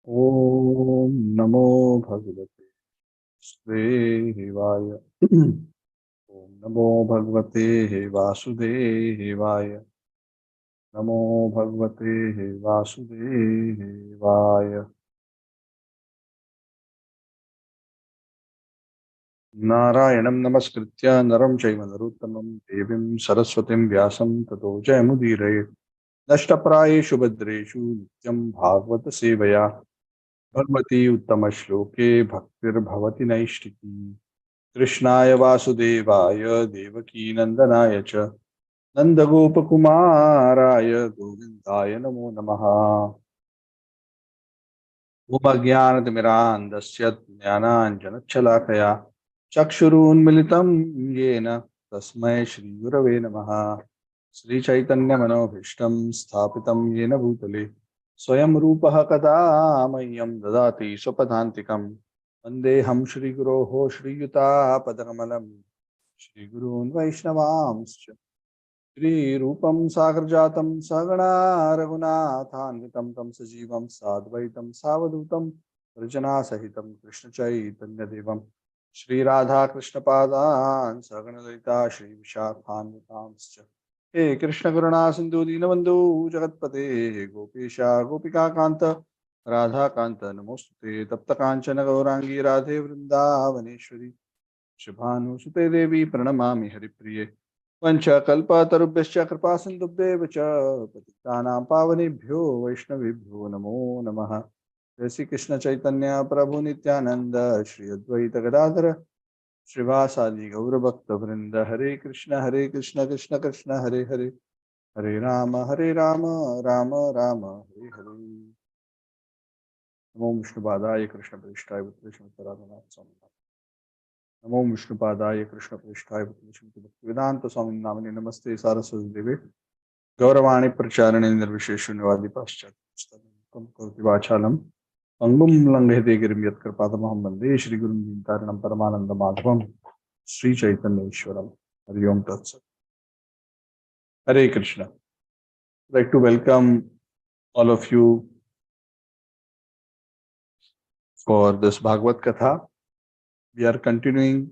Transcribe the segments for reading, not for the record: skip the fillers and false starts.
Om Namo Bhagavate Vasudevaya. Om Namo Bhagavate Vasudevaya. Namo Bhagavate Vasudevaya. Narayanam Namaskritya Naram Chaiva Narottamam Devim Saraswatim Vyasam Tato Jayamudire Nashtaprayeshu Bhadreshu Nityam Bhagavata Sevaya Bhagavati Uttama Bhaktir Bhavati Naishtiki कृष्णाय वासुदेवाय देवकी नंदनाय च नंदगोपकुमाराय गोविन्दाय नमो नमः। उपज्ञानतिमिरान्धस्य ज्ञानाञ्जनशलाकया चक्षुरुन्मिलितं येन तस्मै श्रीगुरवे नमः। श्रीचैतन्यमनोभीष्टं स्थापितं येन भूतले स्वयं रूपः कदा मह्यं ददाति स्वपदान्तिकं वन्देऽहं श्रीगुरोः श्रीयुतापदकमलं श्रीगुरून् वैष्णवांश्च श्रीरूपं सागरजातं सगणा रघुनाथान्वितं तं सजीवं साद्वैतं सावधूतं रचनासहितं कृष्णचैतन्यदेवं श्रीराधाकृष्णपादान् सगणललिता श्रीविशाखान्वितांश्च हे कृष्णकरुणा सिन्धु दीनबन्धु जगत्पते गोपेशा गोपिकान्त राधाकान्त नमोस्तुते तप्तकाञ्चन गौराङ्गी राधे वृन्दावनेश्वरी शुभानुसुते देवी प्रणमामि हरिप्रिये वंशकल्पतरुभ्यश्च कृपा सिन्धुभ्येव च पतितानां पावनेभ्यो वैष्णवेभ्यो नमो नमः। जय श्री कृष्ण चैतन्य प्रभु नित्यानंद श्री अद्वैत गदाधर श्रीवासादि गौरभक्त वृंद हरे कृष्ण कृष्ण कृष्ण हरे हरे हरे राम राम राम हरे हरे। नमो विष्णुपादाय कृष्ण प्रेष्ठाय नमो विष्णुपादाय कृष्ण प्रेष्ठाय वेदांत स्वामी नामिने नमस्ते सारस्वती देवे गौरवाणी प्रचारणे निर्विशेषण्यवादी पाश्चात्य पंगुम लंघयते गिरिं यत्कृपातमहं वन्दे श्रीगुरुं दीनतारिणं परमानन्दमाधवं श्रीचैतन्येश्वरं हरि ओम तत्सत्। Hare Krishna. I'd like to welcome all of you for this Bhagavad Katha. We are continuing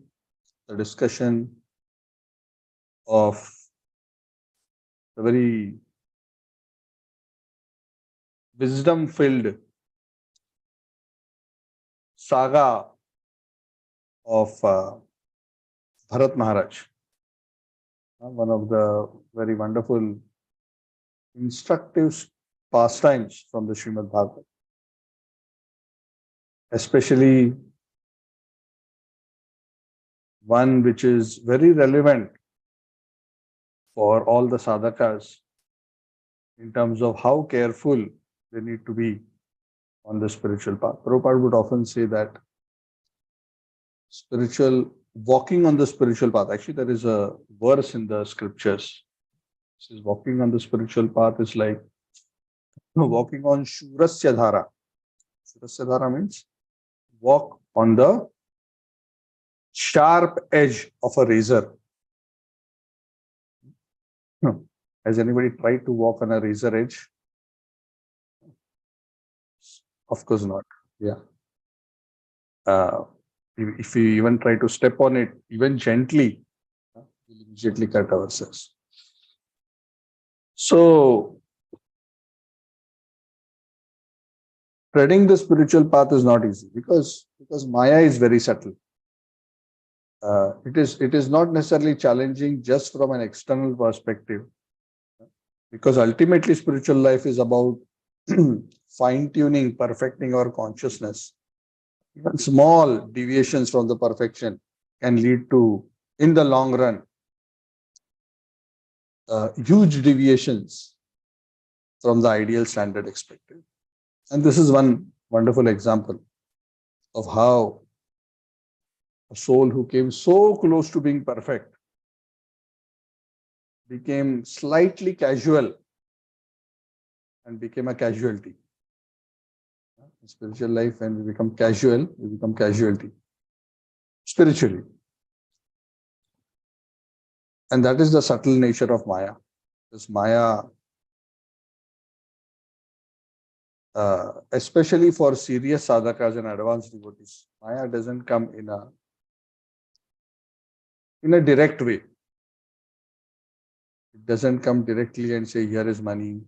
the discussion of the very wisdom-filled saga of Bharat Maharaj, one of the very wonderful, instructive pastimes from the Srimad Bhagavad, especially one which is very relevant for all the sadhakas in terms of how careful they need to be on the spiritual path. Prabhupada would often say that spiritual walking on the spiritual path. Actually, there is a verse in the scriptures. It says walking on the spiritual path is like walking on Shurasya Dhara. Shurasya Dhara means walk on the sharp edge of a razor. Has anybody tried to walk on a razor edge? Of course not. Yeah. If we even try to step on it, even gently, we'll immediately cut ourselves. So, treading the spiritual path is not easy because Maya is very subtle. It is not necessarily challenging just from an external perspective, because ultimately spiritual life is about fine tuning, perfecting our consciousness. Even small deviations from the perfection can lead to, in the long run, huge deviations from the ideal standard expected. And this is one wonderful example of how a soul who came so close to being perfect became slightly casual and became a casualty. In spiritual life, when we become casual, we become casualty spiritually. And that is the subtle nature of Maya. This Maya especially for serious sadhakas and advanced devotees. Maya doesn't come in a direct way. It doesn't come directly and say, here is money,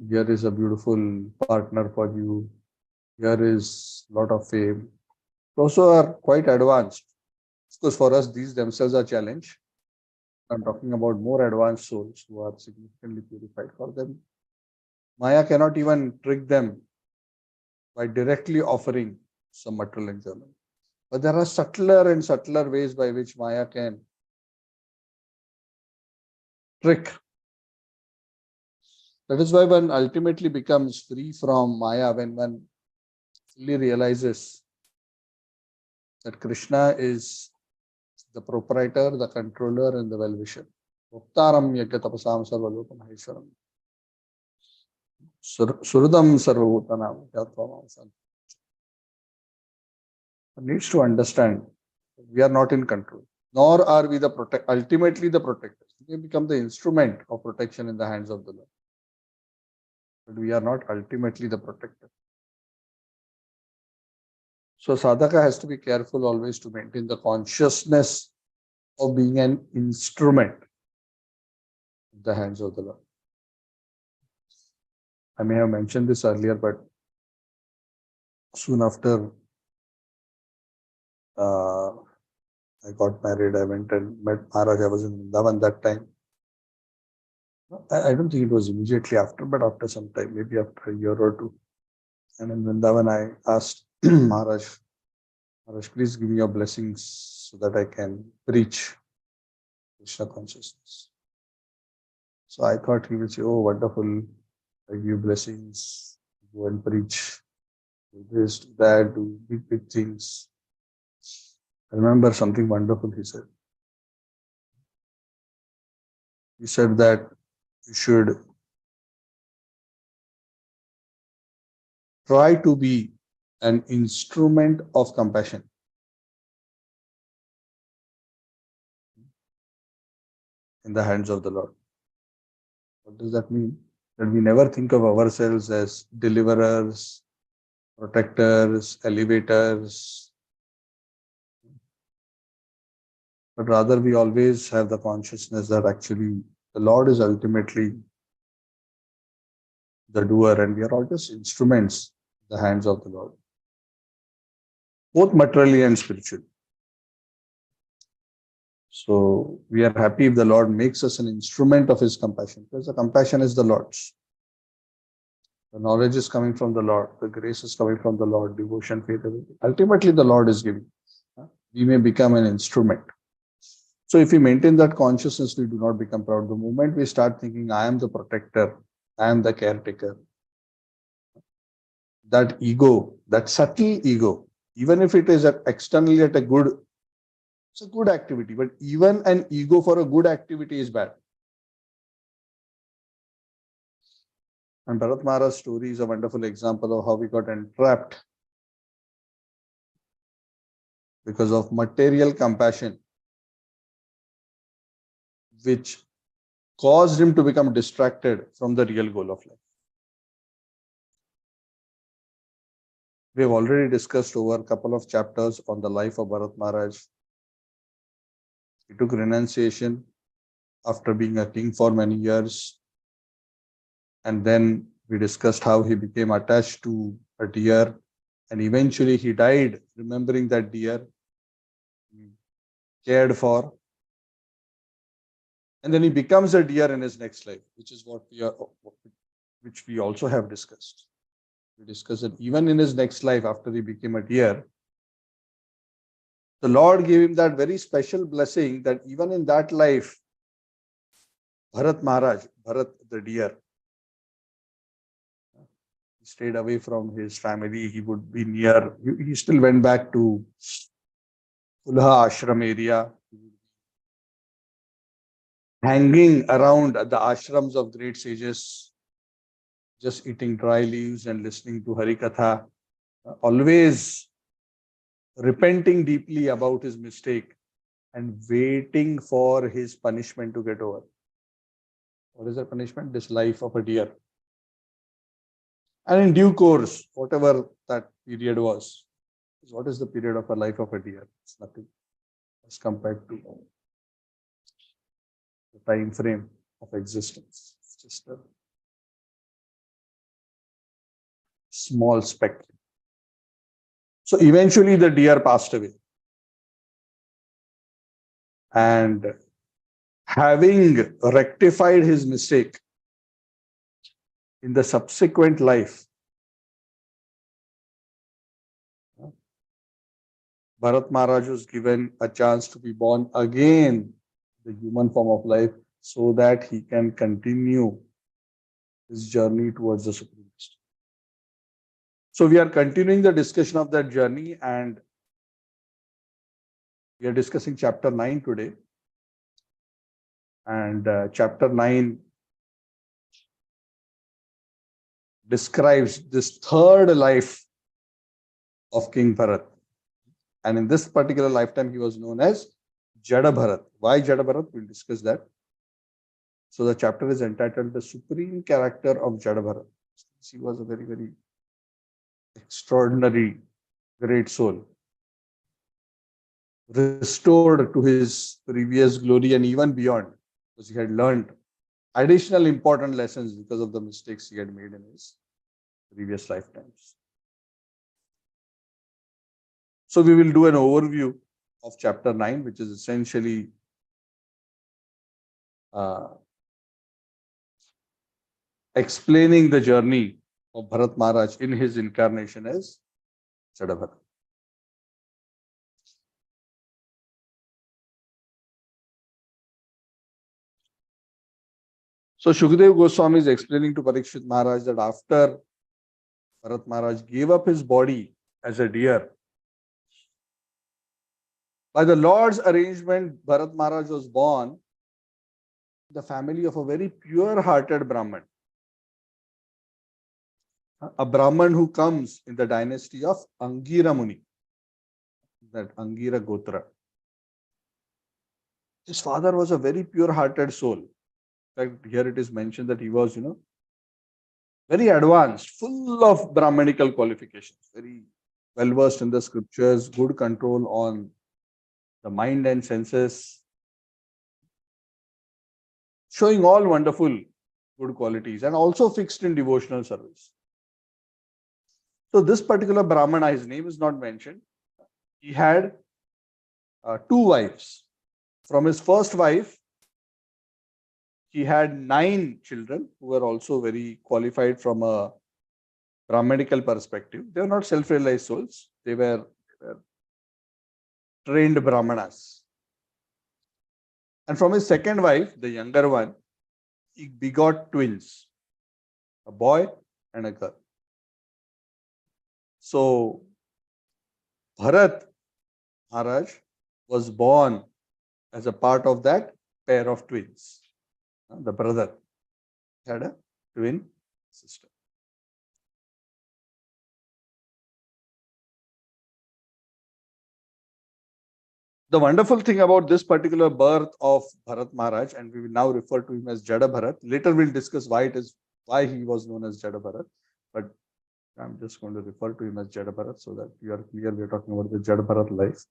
here is a beautiful partner for you, here is a lot of fame. Those are quite advanced. Of course, for us, these themselves are challenge. I'm talking about more advanced souls who are significantly purified. For them, Maya cannot even trick them by directly offering some material enjoyment. But there are subtler and subtler ways by which Maya can trick. That is why one ultimately becomes free from Maya when one fully realizes that Krishna is the proprietor, the controller, and the well-wisher. Bhoktaram yajna tapasam sarvaloka maheshwaram. Surudam sarvabhutanam yatvam. One needs to understand we are not in control, nor are we ultimately the protectors. We become the instrument of protection in the hands of the Lord. But we are not ultimately the protector. So sadhaka has to be careful always to maintain the consciousness of being an instrument in the hands of the Lord. I may have mentioned this earlier, but soon after I got married, I went and met Maharaj. I was in Vrindavan that time. I don't think it was immediately after, but after some time, maybe after a year or two. And in Vrindavan, I asked Maharaj, please give me your blessings so that I can preach Krishna consciousness. So I thought he would say, oh, wonderful, I give you blessings, go and preach, do this, do that, do big, big things. I remember something wonderful he said. He said that you should try to be an instrument of compassion. In the hands of the Lord. What does that mean? That we never think of ourselves as deliverers, protectors, elevators, but rather we always have the consciousness that actually the Lord is ultimately the doer and we are all just instruments in the hands of the Lord, both materially and spiritually. So we are happy if the Lord makes us an instrument of His compassion, because the compassion is the Lord's. The knowledge is coming from the Lord, the grace is coming from the Lord, devotion, faith, everything. Ultimately, the Lord is giving. We may become an instrument. So if we maintain that consciousness, we do not become proud. The moment we start thinking, I am the protector, I am the caretaker, that ego, that subtle ego, even if it is externally at it's a good activity, but even an ego for a good activity is bad. And Bharat Maharaj's story is a wonderful example of how we got entrapped because of material compassion, which caused him to become distracted from the real goal of life. We have already discussed over a couple of chapters on the life of Bharat Maharaj. He took renunciation after being a king for many years. And then we discussed how he became attached to a deer. And eventually he died, remembering that deer he cared for. And then he becomes a deer in his next life, which is which we also have discussed. We discussed that even in his next life, after he became a deer, the Lord gave him that very special blessing that even in that life, Bharat Maharaj, Bharat the deer, he stayed away from his family. He would be near, he still went back to Kulha ashram area, hanging around the ashrams of great sages, just eating dry leaves and listening to Harikatha, always repenting deeply about his mistake and waiting for his punishment to get over. What is the punishment? This life of a deer. And in due course, whatever that period was, what is the period of a life of a deer? It's nothing as compared to the time frame of existence. It's just a small speck. So eventually the deer passed away. And having rectified his mistake in the subsequent life, Bharat Maharaj was given a chance to be born again, the human form of life, so that he can continue his journey towards the Supreme Master. So we are continuing the discussion of that journey, and we are discussing chapter 9 today. And chapter 9 describes this third life of King Bharat. And in this particular lifetime, he was known as Jada Bharat. Why Jada Bharat? We'll discuss that. So the chapter is entitled The Supreme Character of Jada Bharat. He was a very, very extraordinary, great soul. Restored to his previous glory and even beyond, because he had learned additional important lessons because of the mistakes he had made in his previous lifetimes. So we will do an overview of chapter 9, which is essentially explaining the journey of Bharat Maharaj in his incarnation as Jada Bharat. So Shukdev Goswami is explaining to Parikshit Maharaj that after Bharat Maharaj gave up his body as a deer, by the Lord's arrangement, Bharat Maharaj was born in the family of a very pure-hearted Brahman. A Brahman who comes in the dynasty of Angira Muni, that Angira Gotra. His father was a very pure-hearted soul. In fact, here it is mentioned that he was, very advanced, full of Brahmanical qualifications, very well-versed in the scriptures, good control on the mind and senses, showing all wonderful good qualities, and also fixed in devotional service. So this particular Brahmana, his name is not mentioned. He had 2 wives. From his first wife, he had 9 children who were also very qualified from a Brahmanical perspective. They were not self-realized souls. They were trained Brahmanas. And from his second wife, the younger one, he begot twins, a boy and a girl. So Bharat Maharaj was born as a part of that pair of twins. The brother had a twin sister. The wonderful thing about this particular birth of Bharat Maharaj, and we will now refer to him as Jada Bharat. Later we'll discuss why he was known as Jada Bharat. But I'm just going to refer to him as Jada Bharat so that you are clear we are talking about the Jada Bharat life.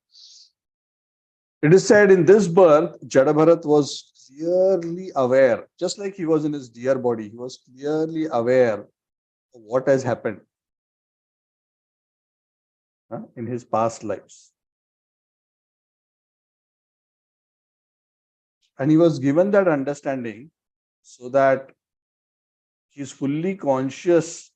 It is said in this birth, Jada Bharat was clearly aware, just like he was in his dear body, he was clearly aware of what has happened in his past lives. And he was given that understanding so that he is fully conscious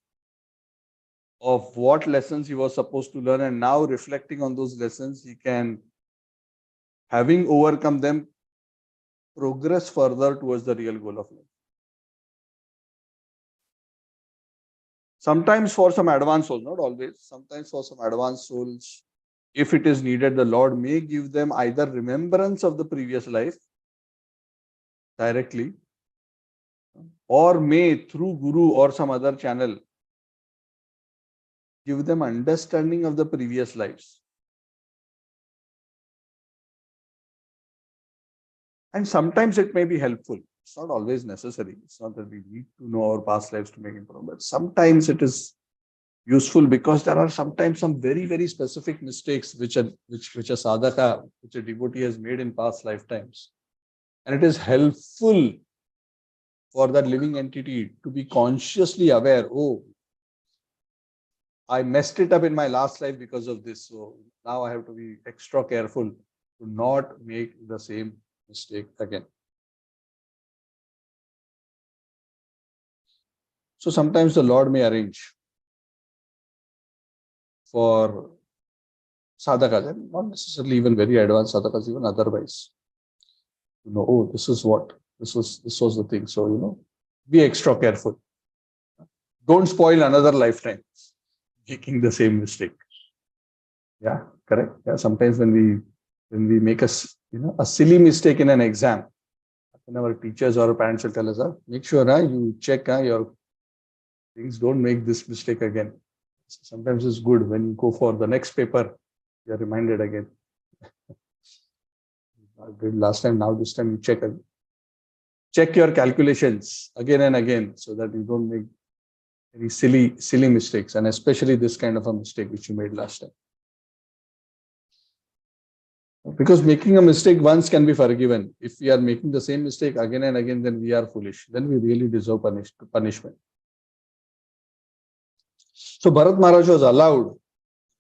of what lessons he was supposed to learn, and now reflecting on those lessons, he can, having overcome them, progress further towards the real goal of life. Sometimes for some advanced souls, not always, sometimes for some advanced souls, if it is needed, the Lord may give them either remembrance of the previous life directly, or may through Guru or some other channel give them understanding of the previous lives. And sometimes it may be helpful. It's not always necessary. It's not that we need to know our past lives to make improvement. But sometimes it is useful because there are sometimes some very, very specific mistakes which a sadhaka, which a devotee has made in past lifetimes. And it is helpful for that living entity to be consciously aware, oh, I messed it up in my last life because of this. So now I have to be extra careful to not make the same mistake again. So sometimes the Lord may arrange for sadhakas, and not necessarily even very advanced sadhakas, even otherwise. Oh, this is what this was the thing. So be extra careful. Don't spoil another lifetime making the same mistake. Yeah, correct. Yeah, sometimes when we make a silly mistake in an exam, when our teachers or parents will tell us, make sure you check your things, don't make this mistake again. Sometimes it's good when you go for the next paper, you're reminded again. I did last time, now this time you check again. Check your calculations again and again so that you don't make any silly mistakes, and especially this kind of a mistake which you made last time. Because making a mistake once can be forgiven. If we are making the same mistake again and again, then we are foolish. Then we really deserve punishment. So Bharat Maharaj was allowed.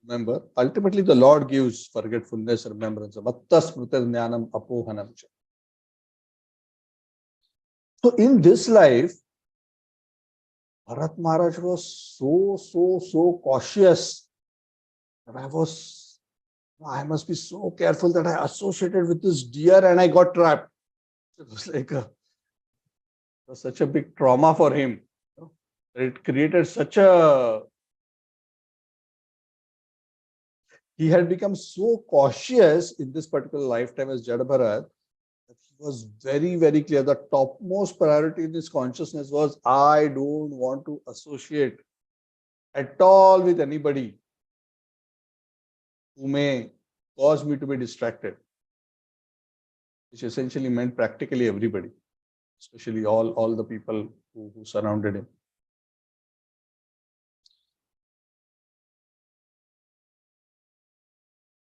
Remember, ultimately the Lord gives forgetfulness, remembrance. So in this life, Bharat Maharaj was so cautious that I must be so careful that I associated with this deer and I got trapped. It was like such a big trauma for him. It created he had become so cautious in this particular lifetime as Jada Bharat that he was very, very clear. The topmost priority in his consciousness was, I don't want to associate at all with anybody who may cause me to be distracted, which essentially meant practically everybody, especially all the people who surrounded him.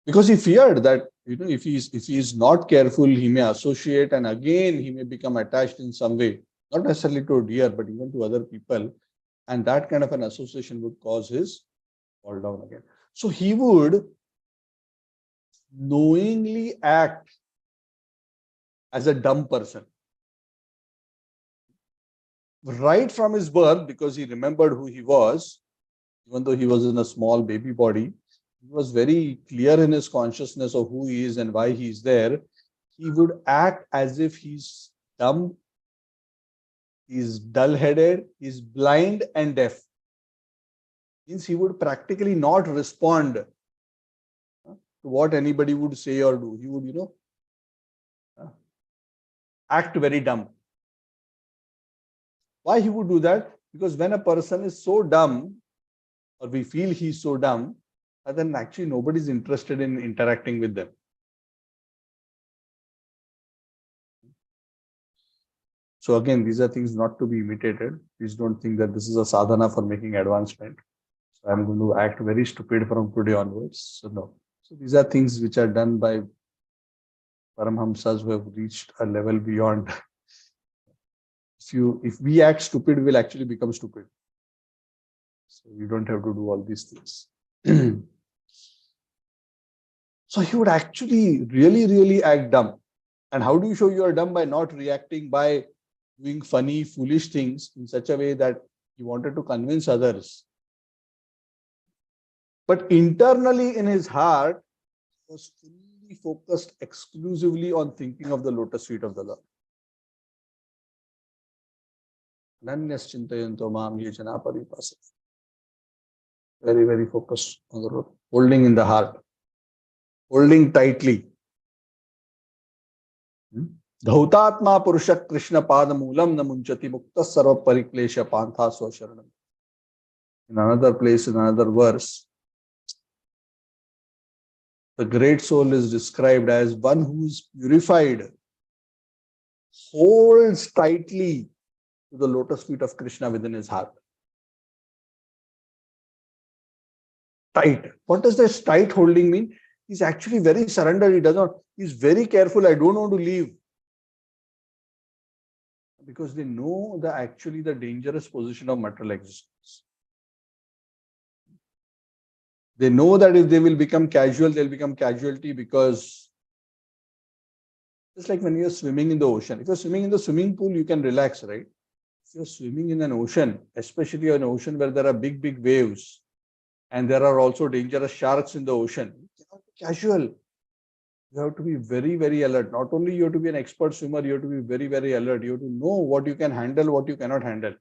Because he feared that if he is not careful, he may associate, and again he may become attached in some way, not necessarily to a deer, but even to other people, and that kind of an association would cause his fall down again. So he would knowingly act as a dumb person right from his birth, because he remembered who he was, even though he was in a small baby body. He was very clear in his consciousness of who he is and why he is there. He would act as if he's dumb, he's dull-headed, he's blind and deaf. Means he would practically not respond to what anybody would say or do. He would, act very dumb. Why he would do that? Because when a person is so dumb, or we feel he's so dumb, then actually nobody's interested in interacting with them. So again, these are things not to be imitated. Please don't think that this is a sadhana for making advancement. So I'm going to act very stupid from today onwards. So no. So these are things which are done by Paramhamsas who have reached a level beyond. If we act stupid, we'll actually become stupid. So you don't have to do all these things. So he would actually really act dumb. And how do you show you are dumb? By not reacting, by doing funny, foolish things in such a way that he wanted to convince others. But internally in his heart, he was fully focused exclusively on thinking of the lotus feet of the Lord. Very focused on the Lord, holding in the heart, holding tightly. Dhautatma Purushak Krishna Padamulam Namunchati Mukta Sarva Pariklesha Pantha Swasharanam. In another place, in another verse, the great soul is described as one who is purified holds tightly to the lotus feet of Krishna within his heart. Tight. What does this tight holding mean? He's actually very surrendered. He does not, he's very careful. I don't want to leave. Because they know the dangerous position of material existence. They know that if they will become casual, they'll become casualty, because it's like when you're swimming in the ocean. If you're swimming in the swimming pool, you can relax, right? If you're swimming in an ocean, especially an ocean where there are big, big waves, and there are also dangerous sharks in the ocean, you cannot be casual. You have to be very, very alert. Not only you have to be an expert swimmer, you have to be very, very alert. You have to know what you can handle, what you cannot handle.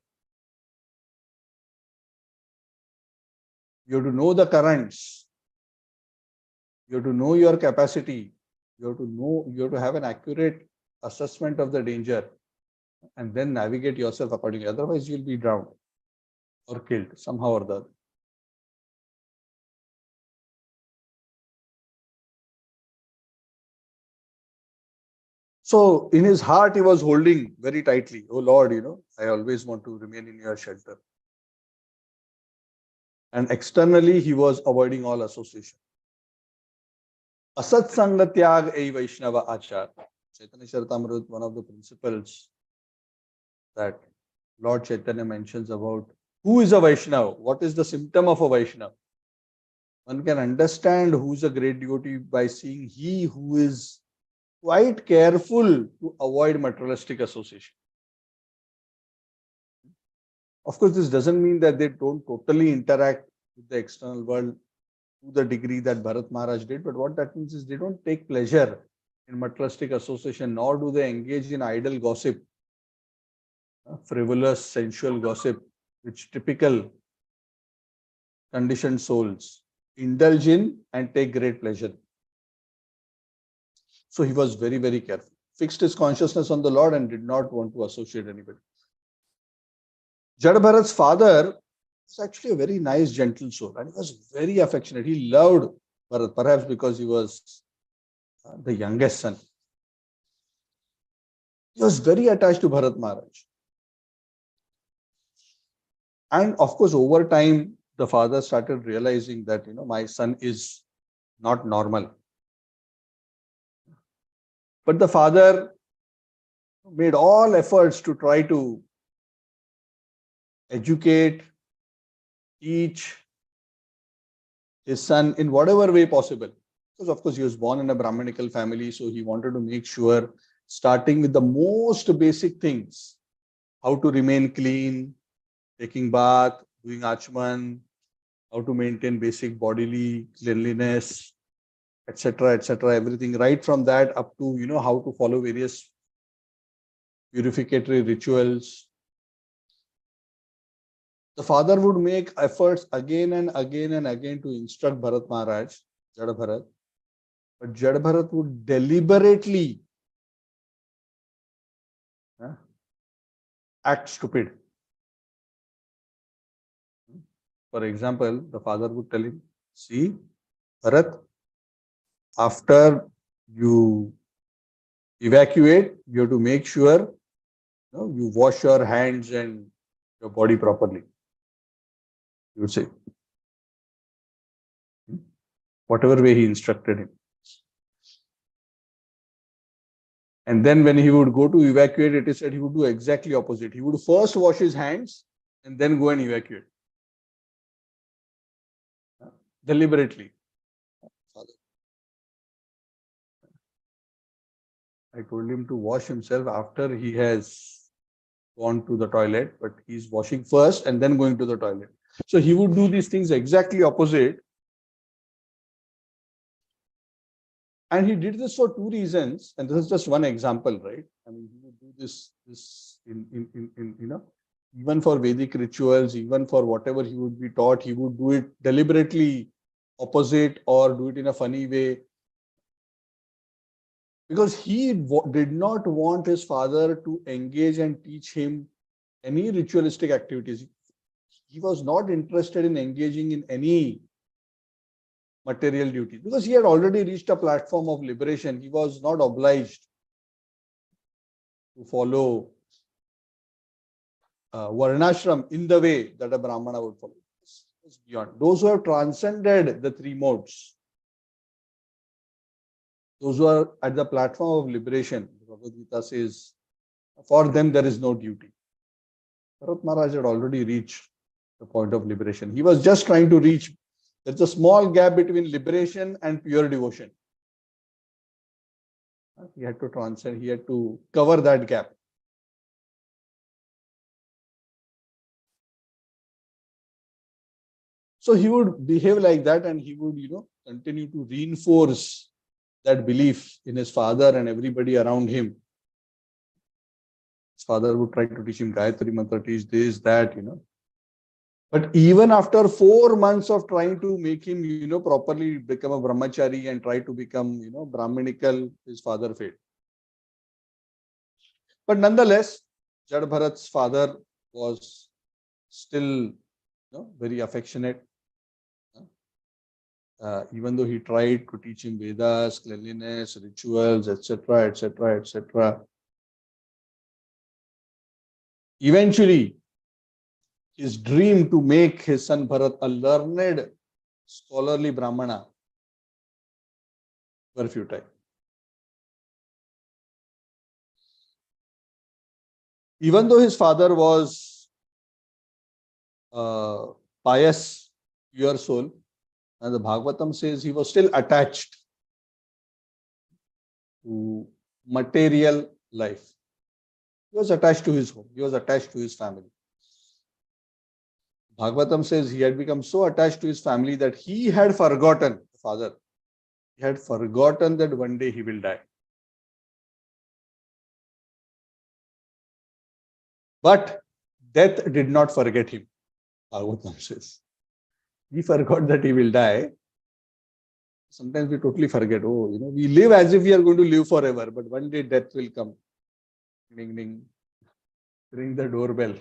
You have to know the currents. You have to know your capacity. You have to have an accurate assessment of the danger, and then navigate yourself accordingly. Otherwise, you'll be drowned or killed somehow or the other. So in his heart, he was holding very tightly. Oh Lord, I always want to remain in your shelter. And externally, he was avoiding all association. Asat Sanga Tyag ei Vaishnava Achar. Chaitanya Charitamrita, one of the principles that Lord Chaitanya mentions about who is a Vaishnava, what is the symptom of a Vaishnava. One can understand who is a great devotee by seeing he who is quite careful to avoid materialistic association. Of course, this doesn't mean that they don't totally interact with the external world to the degree that Bharat Maharaj did, but what that means is they don't take pleasure in materialistic association, nor do they engage in idle gossip, frivolous, sensual gossip, which typical conditioned souls indulge in and take great pleasure. So he was very, very careful, fixed his consciousness on the Lord and did not want to associate anybody. Jada Bharat's father was actually a very nice, gentle soul, and he was very affectionate. He loved Bharat, perhaps because he was the youngest son. He was very attached to Bharat Maharaj. And of course, over time, the father started realizing that, my son is not normal. But the father made all efforts to try to educate, teach his son in whatever way possible. Because of course he was born in a Brahmanical family, so he wanted to make sure, starting with the most basic things, how to remain clean, taking bath, doing achman, how to maintain basic bodily cleanliness, etc., everything right from that up to, how to follow various purificatory rituals. The father would make efforts again and again and again to instruct Bharat Maharaj, Jada Bharat, but Jada Bharat would deliberately act stupid. For example, the father would tell him, see, Bharat, after you evacuate, you have to make sure you wash your hands and your body properly. You would say, whatever way he instructed him. And then when he would go to evacuate, it is said he would do exactly opposite. He would first wash his hands and then go and evacuate. Deliberately. Father, I told him to wash himself after he has gone to the toilet, but he's washing first and then going to the toilet. So he would do these things exactly opposite. And he did this for two reasons. And this is just one example, right? I mean, he would do this in even for Vedic rituals, even for whatever he would be taught, he would do it deliberately opposite or do it in a funny way. Because he did not want his father to engage and teach him any ritualistic activities. He was not interested in engaging in any material duties because he had already reached a platform of liberation. He was not obliged to follow Varnashram in the way that a Brahmana would follow. It's beyond. Those who have transcended the three modes, those who are at the platform of liberation, Bhagavad Gita says, for them there is no duty. Bharat Maharaj had already reached the point of liberation. He was just trying to reach, there's a small gap between liberation and pure devotion. He had to transcend, he had to cover that gap. So he would behave like that, and he would, continue to reinforce that belief in his father and everybody around him. His father would try to teach him Gayatri Mantra, teach this, that, But even after 4 months of trying to make him, properly become a brahmachari and try to become, Brahminical, his father failed. But nonetheless, Jada Bharat's father was still, very affectionate. Even though he tried to teach him Vedas, cleanliness, rituals, etc., etc., etc. Eventually, his dream to make his son Bharat a learned, scholarly Brahmana were futile. Even though his father was pious, pure soul, and the Bhagavatam says he was still attached to material life. He was attached to his home. He was attached to his family. Bhagavatam says he had become so attached to his family that he had forgotten, the father, he had forgotten that one day he will die. But death did not forget him, Bhagavatam says. He forgot that he will die. Sometimes we totally forget, we live as if we are going to live forever, but one day death will come. Ding, ding. Ring the doorbell.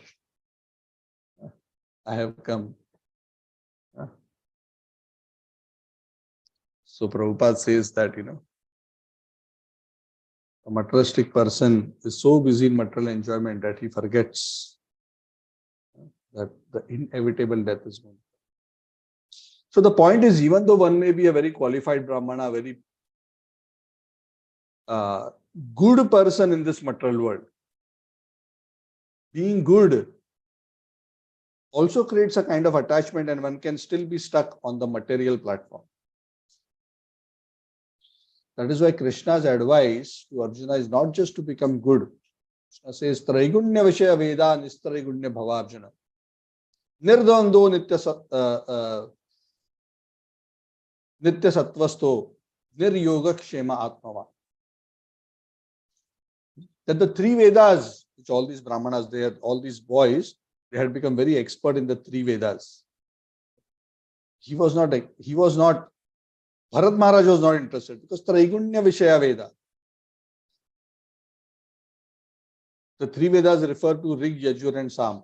I have come. So Prabhupada says that, a materialistic person is so busy in material enjoyment that he forgets that the inevitable death is going. So the point is, even though one may be a very qualified Brahmana, a very good person in this material world, being good also creates a kind of attachment, and one can still be stuck on the material platform. That is why Krishna's advice to Arjuna is not just to become good. Krishna says, Traigunya Vishaya Veda Nistraigunya Bhavarjuna. Nirdando Nitya Sattvasto Niryoga Kshema Atmava. That the three Vedas, which all these Brahmanas, all these boys, they had become very expert in the three Vedas. He was not, Bharat Maharaj was not interested because Traigunya Vishaya Veda. The three Vedas refer to Rig, Yajur and Sam.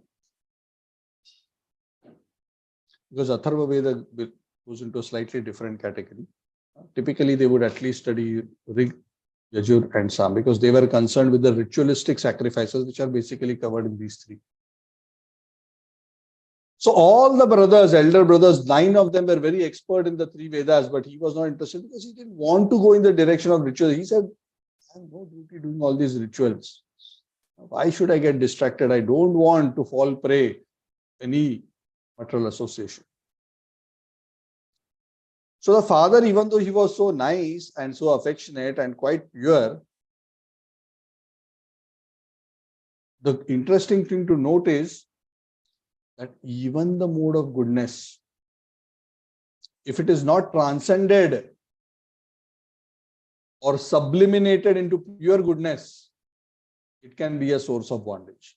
Because Atharva Veda goes into a slightly different category. Typically, they would at least study Rig, Yajur and Sam because they were concerned with the ritualistic sacrifices which are basically covered in these three. So all the brothers, elder brothers, 9 of them were very expert in the three Vedas, but he was not interested because he didn't want to go in the direction of rituals. He said, I have no duty doing all these rituals. Why should I get distracted? I don't want to fall prey to any material association. So the father, even though he was so nice and so affectionate and quite pure, the interesting thing to note is that even the mode of goodness, if it is not transcended or subliminated into pure goodness, it can be a source of bondage.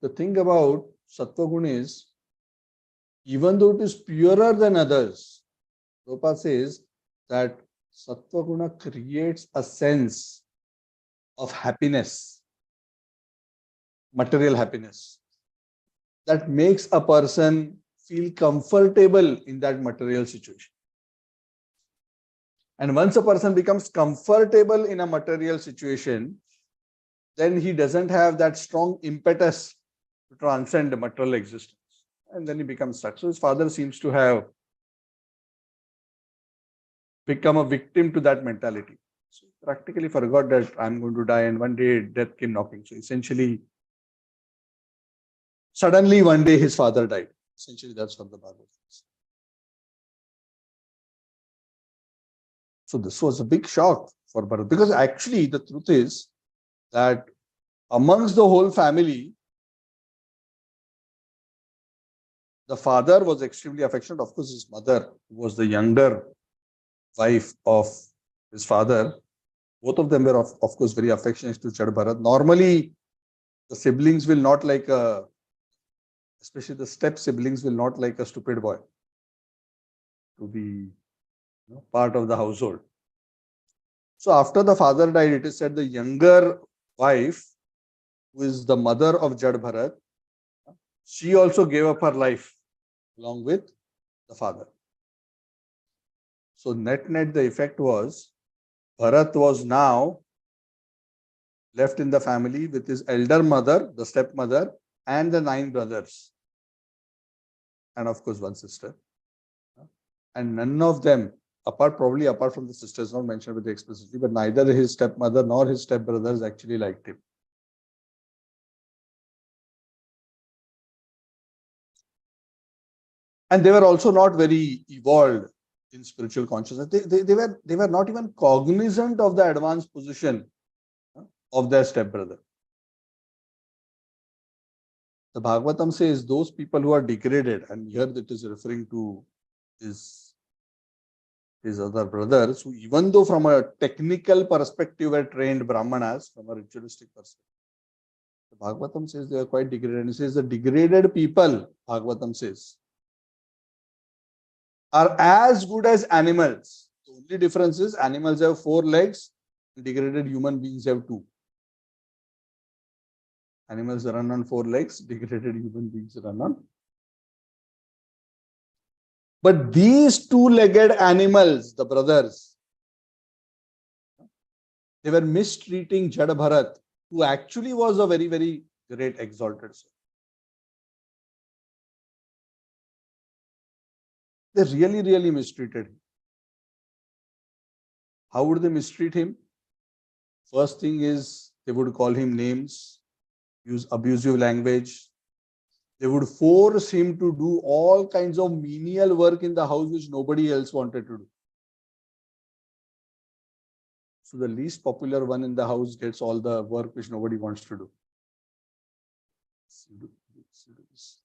The thing about Sattva Guna is, even though it is purer than others, Prabhupada says that Sattva Guna creates a sense of happiness, material happiness, that makes a person feel comfortable in that material situation. And once a person becomes comfortable in a material situation, then he doesn't have that strong impetus to transcend material existence. And then he becomes stuck. So his father seems to have become a victim to that mentality. So he practically forgot that I'm going to die, and one day death came knocking. So essentially, suddenly one day his father died. Essentially, that's what the Bhagavad is. So this was a big shock for Bharat, because actually the truth is that amongst the whole family, the father was extremely affectionate. Of course, his mother, who was the younger wife of his father, both of them were of course very affectionate to Chad Bharat. Normally, the siblings will not like especially the step siblings will not like a stupid boy to be part of the household. So after the father died, it is said the younger wife, who is the mother of Jad Bharat, she also gave up her life along with the father. So net the effect was Bharat was now left in the family with his elder mother, the stepmother, and the 9 brothers, and of course one sister. And none of them, probably apart from the sisters, not mentioned with explicitly, but neither his stepmother nor his stepbrothers actually liked him. And they were also not very evolved in spiritual consciousness. They were not even cognizant of the advanced position of their stepbrother. The Bhagavatam says those people who are degraded, and here it is referring to his other brothers, who even though from a technical perspective were trained Brahmanas, from a ritualistic perspective, the Bhagavatam says they are quite degraded. And it says the degraded people, Bhagavatam says, are as good as animals. The only difference is animals have 4 legs, degraded human beings have 2. Animals run on 4 legs, degraded human beings run on. But these 2-legged animals, the brothers, they were mistreating Jada Bharat, who actually was a very, very great exalted soul. They really, really mistreated him. How would they mistreat him? First thing is they would call him names, use abusive language. They would force him to do all kinds of menial work in the house which nobody else wanted to do. So the least popular one in the house gets all the work which nobody wants to do.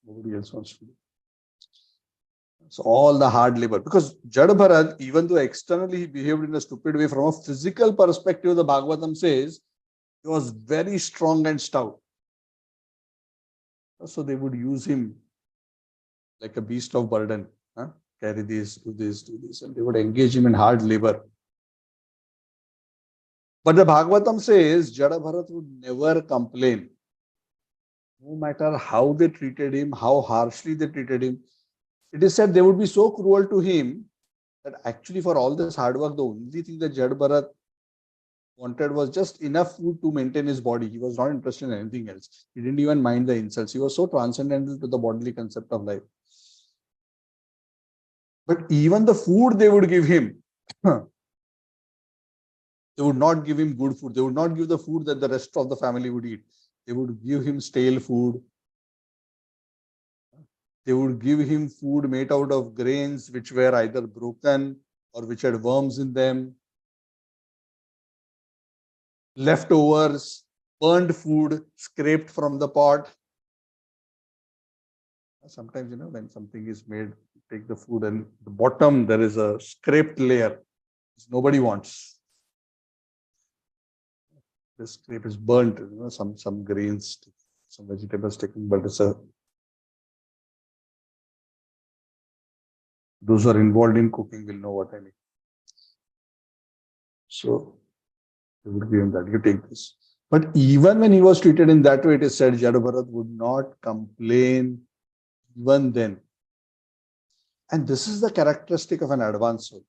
Nobody else wants to do. So all the hard labor. Because Jada Bharat, even though externally he behaved in a stupid way, from a physical perspective, the Bhagavatam says he was very strong and stout. So they would use him like a beast of burden. Carry this, do this, do this. And they would engage him in hard labor. But the Bhagavatam says Jada Bharat would never complain. No matter how they treated him, how harshly they treated him. It is said they would be so cruel to him that actually for all this hard work, the only thing that Jada Bharat wanted was just enough food to maintain his body. He was not interested in anything else. He didn't even mind the insults. He was so transcendental to the bodily concept of life. But even the food they would give him, they would not give him good food. They would not give the food that the rest of the family would eat. They would give him stale food. They would give him food made out of grains which were either broken or which had worms in them. Leftovers, burned food, scraped from the pot. Sometimes, when something is made, you take the food and the bottom, there is a scraped layer, which nobody wants. The scrape is burnt, some grains, some vegetables taken, but it's those who are involved in cooking will know what I mean. So they would give him that, you take this. But even when he was treated in that way, it is said Jada Bharat would not complain even then. And this is the characteristic of an advanced soul.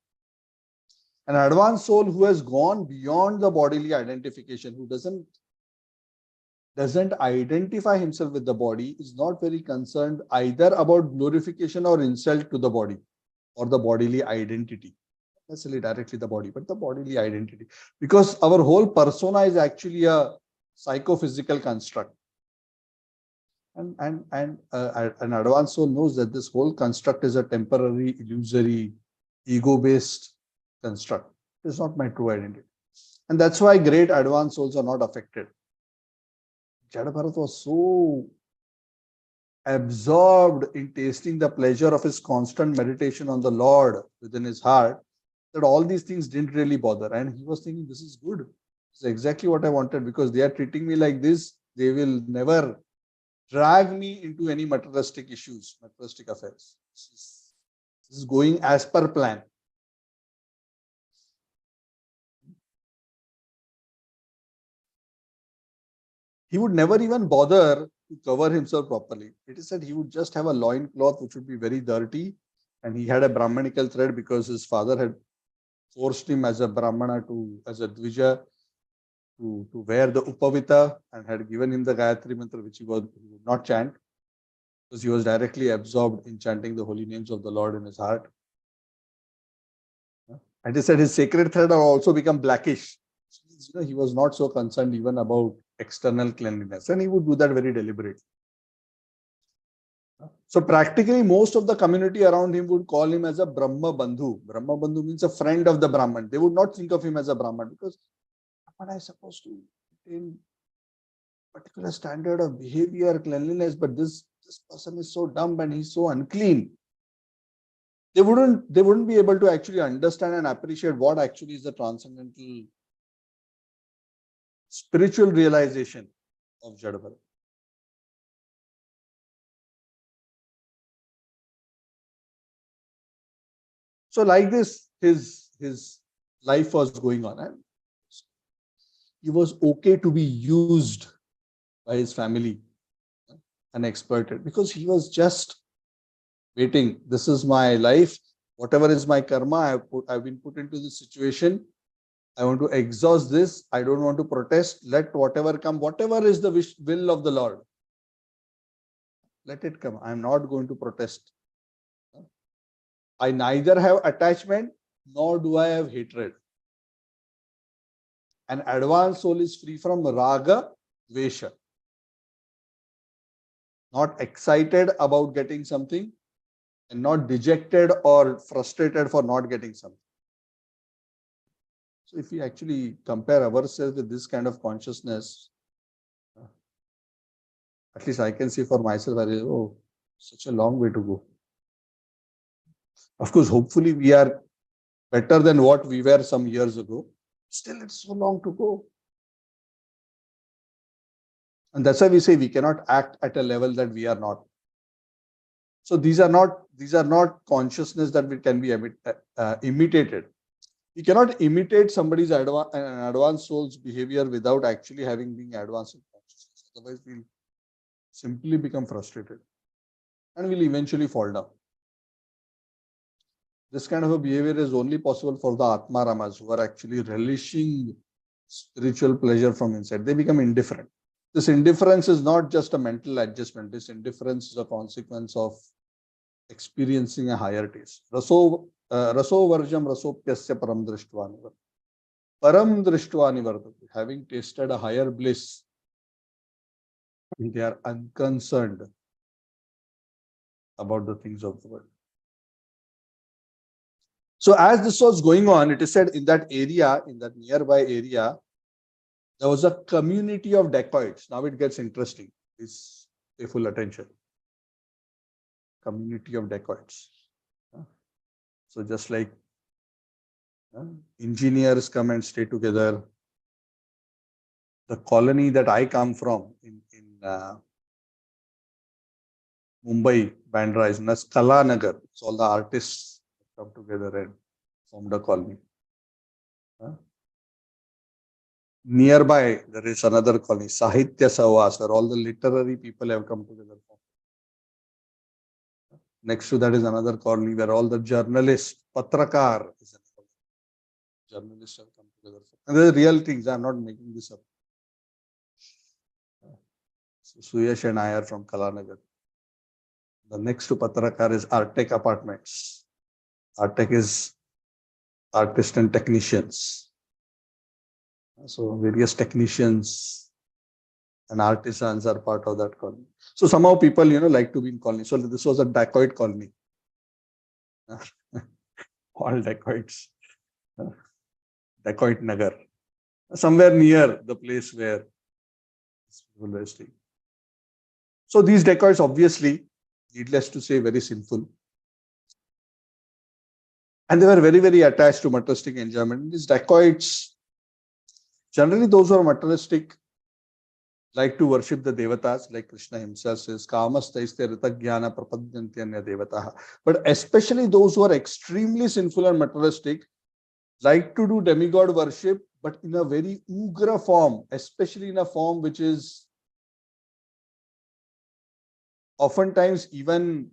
An advanced soul who has gone beyond the bodily identification, who doesn't doesn't identify himself with the body, is not very concerned either about glorification or insult to the body or the bodily identity. Not necessarily directly the body, but the bodily identity. Because our whole persona is actually a psychophysical construct. And an advanced soul knows that this whole construct is a temporary, illusory, ego-based construct. It is not my true identity. And that's why great advanced souls are not affected. Jada Bharat was so absorbed in tasting the pleasure of his constant meditation on the Lord within his heart that all these things didn't really bother. And he was thinking, this is good. This is exactly what I wanted, because they are treating me like this. They will never drag me into any materialistic issues, materialistic affairs. This is going as per plan. He would never even bother to cover himself properly. It is said he would just have a loin cloth which would be very dirty, and he had a Brahmanical thread because his father had forced him as a Brahmana as a Dvija to wear the Upavita, and had given him the Gayatri mantra which he would not chant, because he was directly absorbed in chanting the holy names of the Lord in his heart. And he said his sacred thread had also become blackish. He was not so concerned even about external cleanliness, and he would do that very deliberately. So practically most of the community around him would call him as a Brahma Bandhu. Brahma Bandhu means a friend of the Brahman. They would not think of him as a Brahman, because Brahman is supposed to maintain particular standard of behavior, cleanliness, but this person is so dumb and he's so unclean. They wouldn't be able to actually understand and appreciate what actually is the transcendental spiritual realization of Jada Bharat. So like this, his life was going on, and he was okay to be used by his family and exploited, because he was just waiting. This is my life. Whatever is my karma, I've been put into this situation. I want to exhaust this. I don't want to protest. Let whatever come, whatever is the will of the Lord, let it come. I'm not going to protest. I neither have attachment nor do I have hatred. An advanced soul is free from raga, vesha. Not excited about getting something, and not dejected or frustrated for not getting something. So if we actually compare ourselves with this kind of consciousness, at least I can see for myself, such a long way to go. Of course, hopefully we are better than what we were some years ago. Still, it's so long to go. And that's why we say we cannot act at a level that we are not. So these are not consciousness that can be imitated. You cannot imitate somebody's advanced soul's behavior without actually having been advanced in consciousness. Otherwise, we'll simply become frustrated and we'll eventually fall down. This kind of a behavior is only possible for the Atma Ramas, who are actually relishing spiritual pleasure from inside. They become indifferent. This indifference is not just a mental adjustment. This indifference is a consequence of experiencing a higher taste. Raso varjam rasopyasya param drishtva nivartate. Param drishtva nivartate. Having tasted a higher bliss, they are unconcerned about the things of the world. So as this was going on, it is said in that area, in that nearby area, there was a community of dacoits. Now it gets interesting. Please pay full attention. Community of dacoits. So just like engineers come and stay together, the colony that I come from in Mumbai, Bandra, is known as Kala Nagar. So all the artists come together and formed a colony. Nearby, there is another colony, Sahitya Savas, where all the literary people have come together. Next to that is another colony where all the journalists, Patrakar, journalists have come together. And these are real things. I'm not making this up. Suyash and I are from Kalanagar. The next to Patrakar is Artec Apartments. Artec is artists and technicians. So various technicians and artisans are part of that colony. So somehow people, like to be in colony. So this was a dacoit colony. All dacoits. Dacoit Nagar. Somewhere near the place where people were staying. So these dacoits, obviously, needless to say, very sinful. And they were very, very attached to materialistic enjoyment. These dacoits, generally those who are materialistic, like to worship the devatas, like Krishna himself says, Kamastaiste Ritagyana Prapadyantya Devataha. But especially those who are extremely sinful and materialistic, like to do demigod worship, but in a very ugra form, especially in a form which is oftentimes even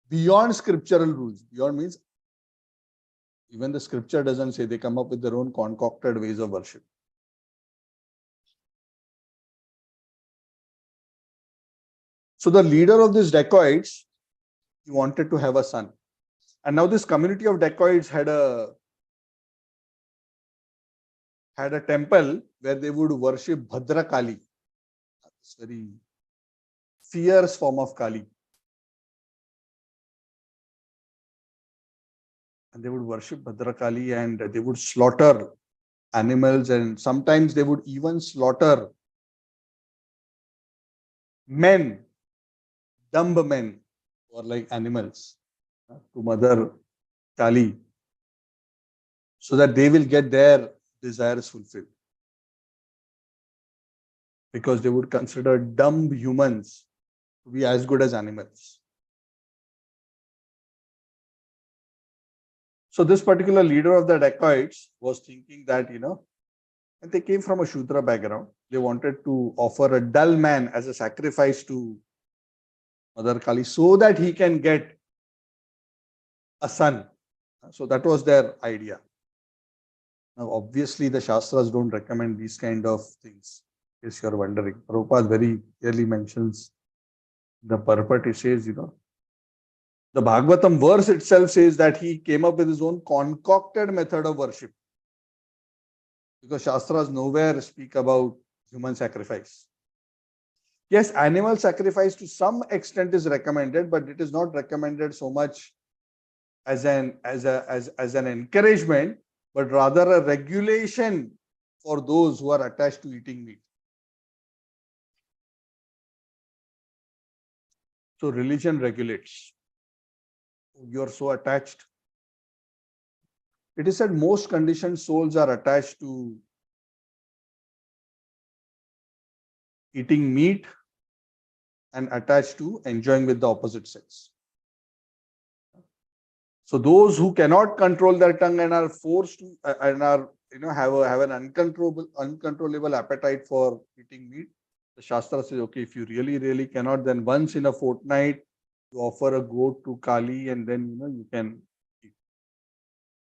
beyond scriptural rules. Beyond means even the scripture doesn't say, they come up with their own concocted ways of worship. So the leader of these dacoits, he wanted to have a son. And now this community of dacoits had a temple where they would worship Bhadra Kali. This very fierce form of Kali. And they would worship Bhadra Kali and they would slaughter animals, and sometimes they would even slaughter men, dumb men, or like animals to Mother Kali, so that they will get their desires fulfilled. Because they would consider dumb humans to be as good as animals. So this particular leader of the dacoits was thinking that, and they came from a Shudra background. They wanted to offer a dull man as a sacrifice to Mother Kali so that he can get a son. So that was their idea. Now, obviously, the Shastras don't recommend these kind of things, in case you're wondering. Prabhupada very clearly mentions the purport. He says, the Bhagavatam verse itself says that he came up with his own concocted method of worship. Because Shastras nowhere speak about human sacrifice. Yes, animal sacrifice to some extent is recommended, but it is not recommended so much as an encouragement, but rather a regulation for those who are attached to eating meat. So religion regulates. You are so attached. It is said most conditioned souls are attached to eating meat and attached to enjoying with the opposite sex. So those who cannot control their tongue and are forced to and are have an uncontrollable appetite for eating meat, the Shastra says, okay, if you really cannot, then once in a fortnight you offer a goat to Kali and then you can eat.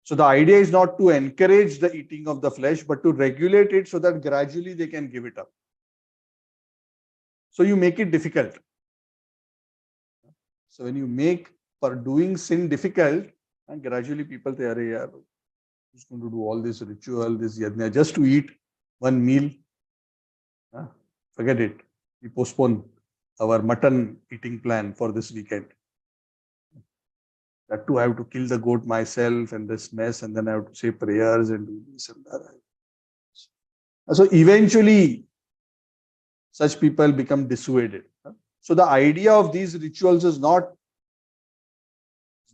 So the idea is not to encourage the eating of the flesh, but to regulate it so that gradually they can give it up. So you make it difficult. So when you make for doing sin difficult, and gradually people say, "Arey, who's going to do all this ritual, this yajna, just to eat one meal? Forget it. We postpone our mutton eating plan for this weekend. That too, I have to kill the goat myself and this mess, and then I have to say prayers and do this and that." So eventually, such people become dissuaded. So the idea of these rituals is not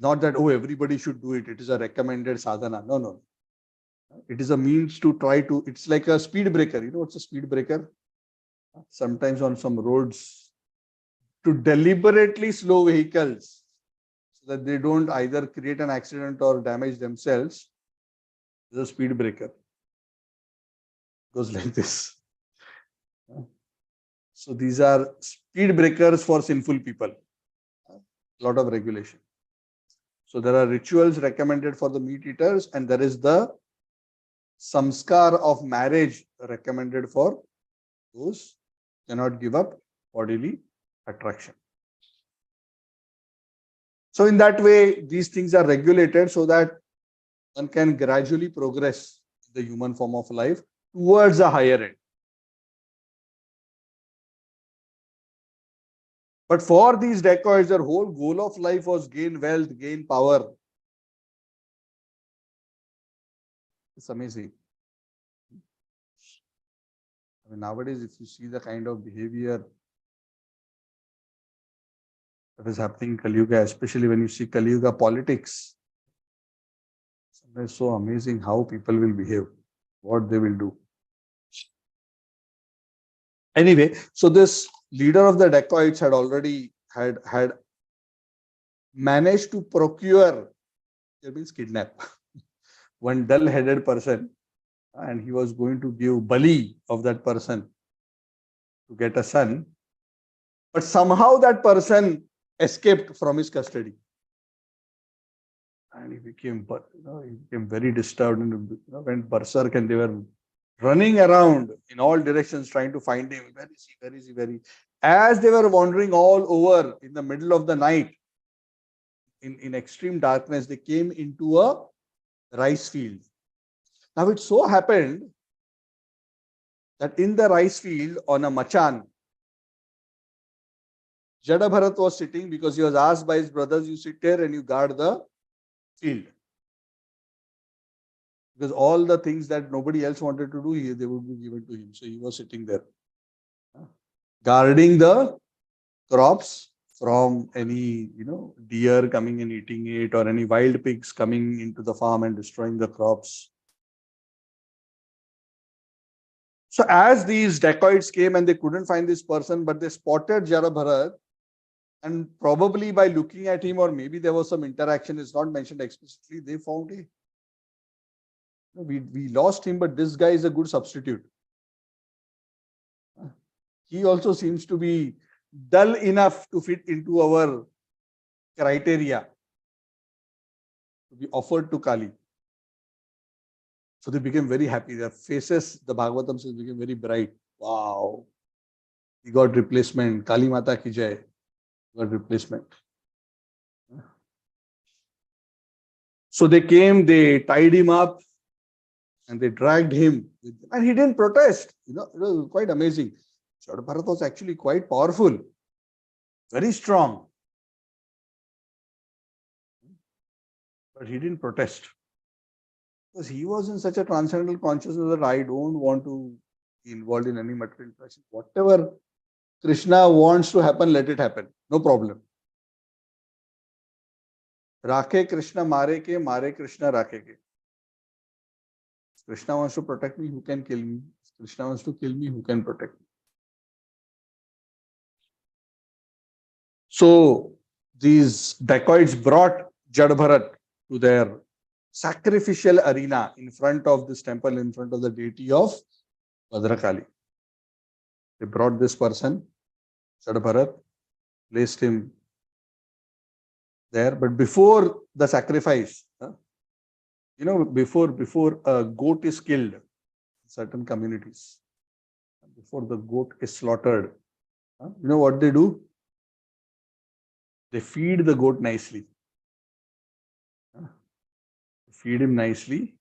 that, oh, everybody should do it. It is a recommended sadhana. No. It is a means to try to, it's like a speed breaker. You know what's a speed breaker? Sometimes on some roads, to deliberately slow vehicles so that they don't either create an accident or damage themselves. It's a speed breaker. It goes like this. So these are speed breakers for sinful people. A lot of regulation. So there are rituals recommended for the meat eaters, and there is the samskar of marriage recommended for those cannot give up bodily attraction. So in that way, these things are regulated so that one can gradually progress the human form of life towards a higher end. But for these dacoits, their whole goal of life was gain wealth, gain power. It's amazing. I mean, nowadays, if you see the kind of behavior that is happening in Kali Yuga, especially when you see Kali Yuga politics, it's so amazing how people will behave, what they will do. Anyway, so this leader of the dacoits had already had managed to procure, that means kidnap, one dull-headed person, and he was going to give bali of that person to get a son. But somehow that person escaped from his custody. And he became very disturbed and went berserk, and they were running around in all directions trying to find him. Where is he? Where is he? Where is he? As they were wandering all over in the middle of the night, in extreme darkness, they came into a rice field. Now it so happened that in the rice field on a machan, Jada Bharat was sitting because he was asked by his brothers, you sit here and you guard the field. Because all the things that nobody else wanted to do, they would be given to him. So he was sitting there, guarding the crops from any, deer coming and eating it, or any wild pigs coming into the farm and destroying the crops. So as these dacoits came and they couldn't find this person, but they spotted Jada Bharat, and probably by looking at him, or maybe there was some interaction, it's not mentioned explicitly, they found him. We lost him, but this guy is a good substitute. He also seems to be dull enough to fit into our criteria to be offered to Kali. So they became very happy. Their faces, the Bhagavatam says, became very bright. Wow. He got replacement. Kali Mata ki jai. Got replacement. So they came, they tied him up, and they dragged him. And he didn't protest. It was quite amazing. Jada Bharat was actually quite powerful. Very strong. But he didn't protest. Because he was in such a transcendental consciousness that I don't want to be involved in any material interaction. Whatever Krishna wants to happen, let it happen. No problem. Rakhe Krishna mare Krishna rakhe ke. Krishna wants to protect me, who can kill me? Krishna wants to kill me, who can protect me? So these dacoits brought Jada Bharat to their sacrificial arena in front of this temple, in front of the deity of Bhadrakali. They brought this person, Jada Bharat, placed him there. But before the sacrifice, before a goat is killed in certain communities, before the goat is slaughtered, you know what they do? They feed the goat nicely. Feed him nicely,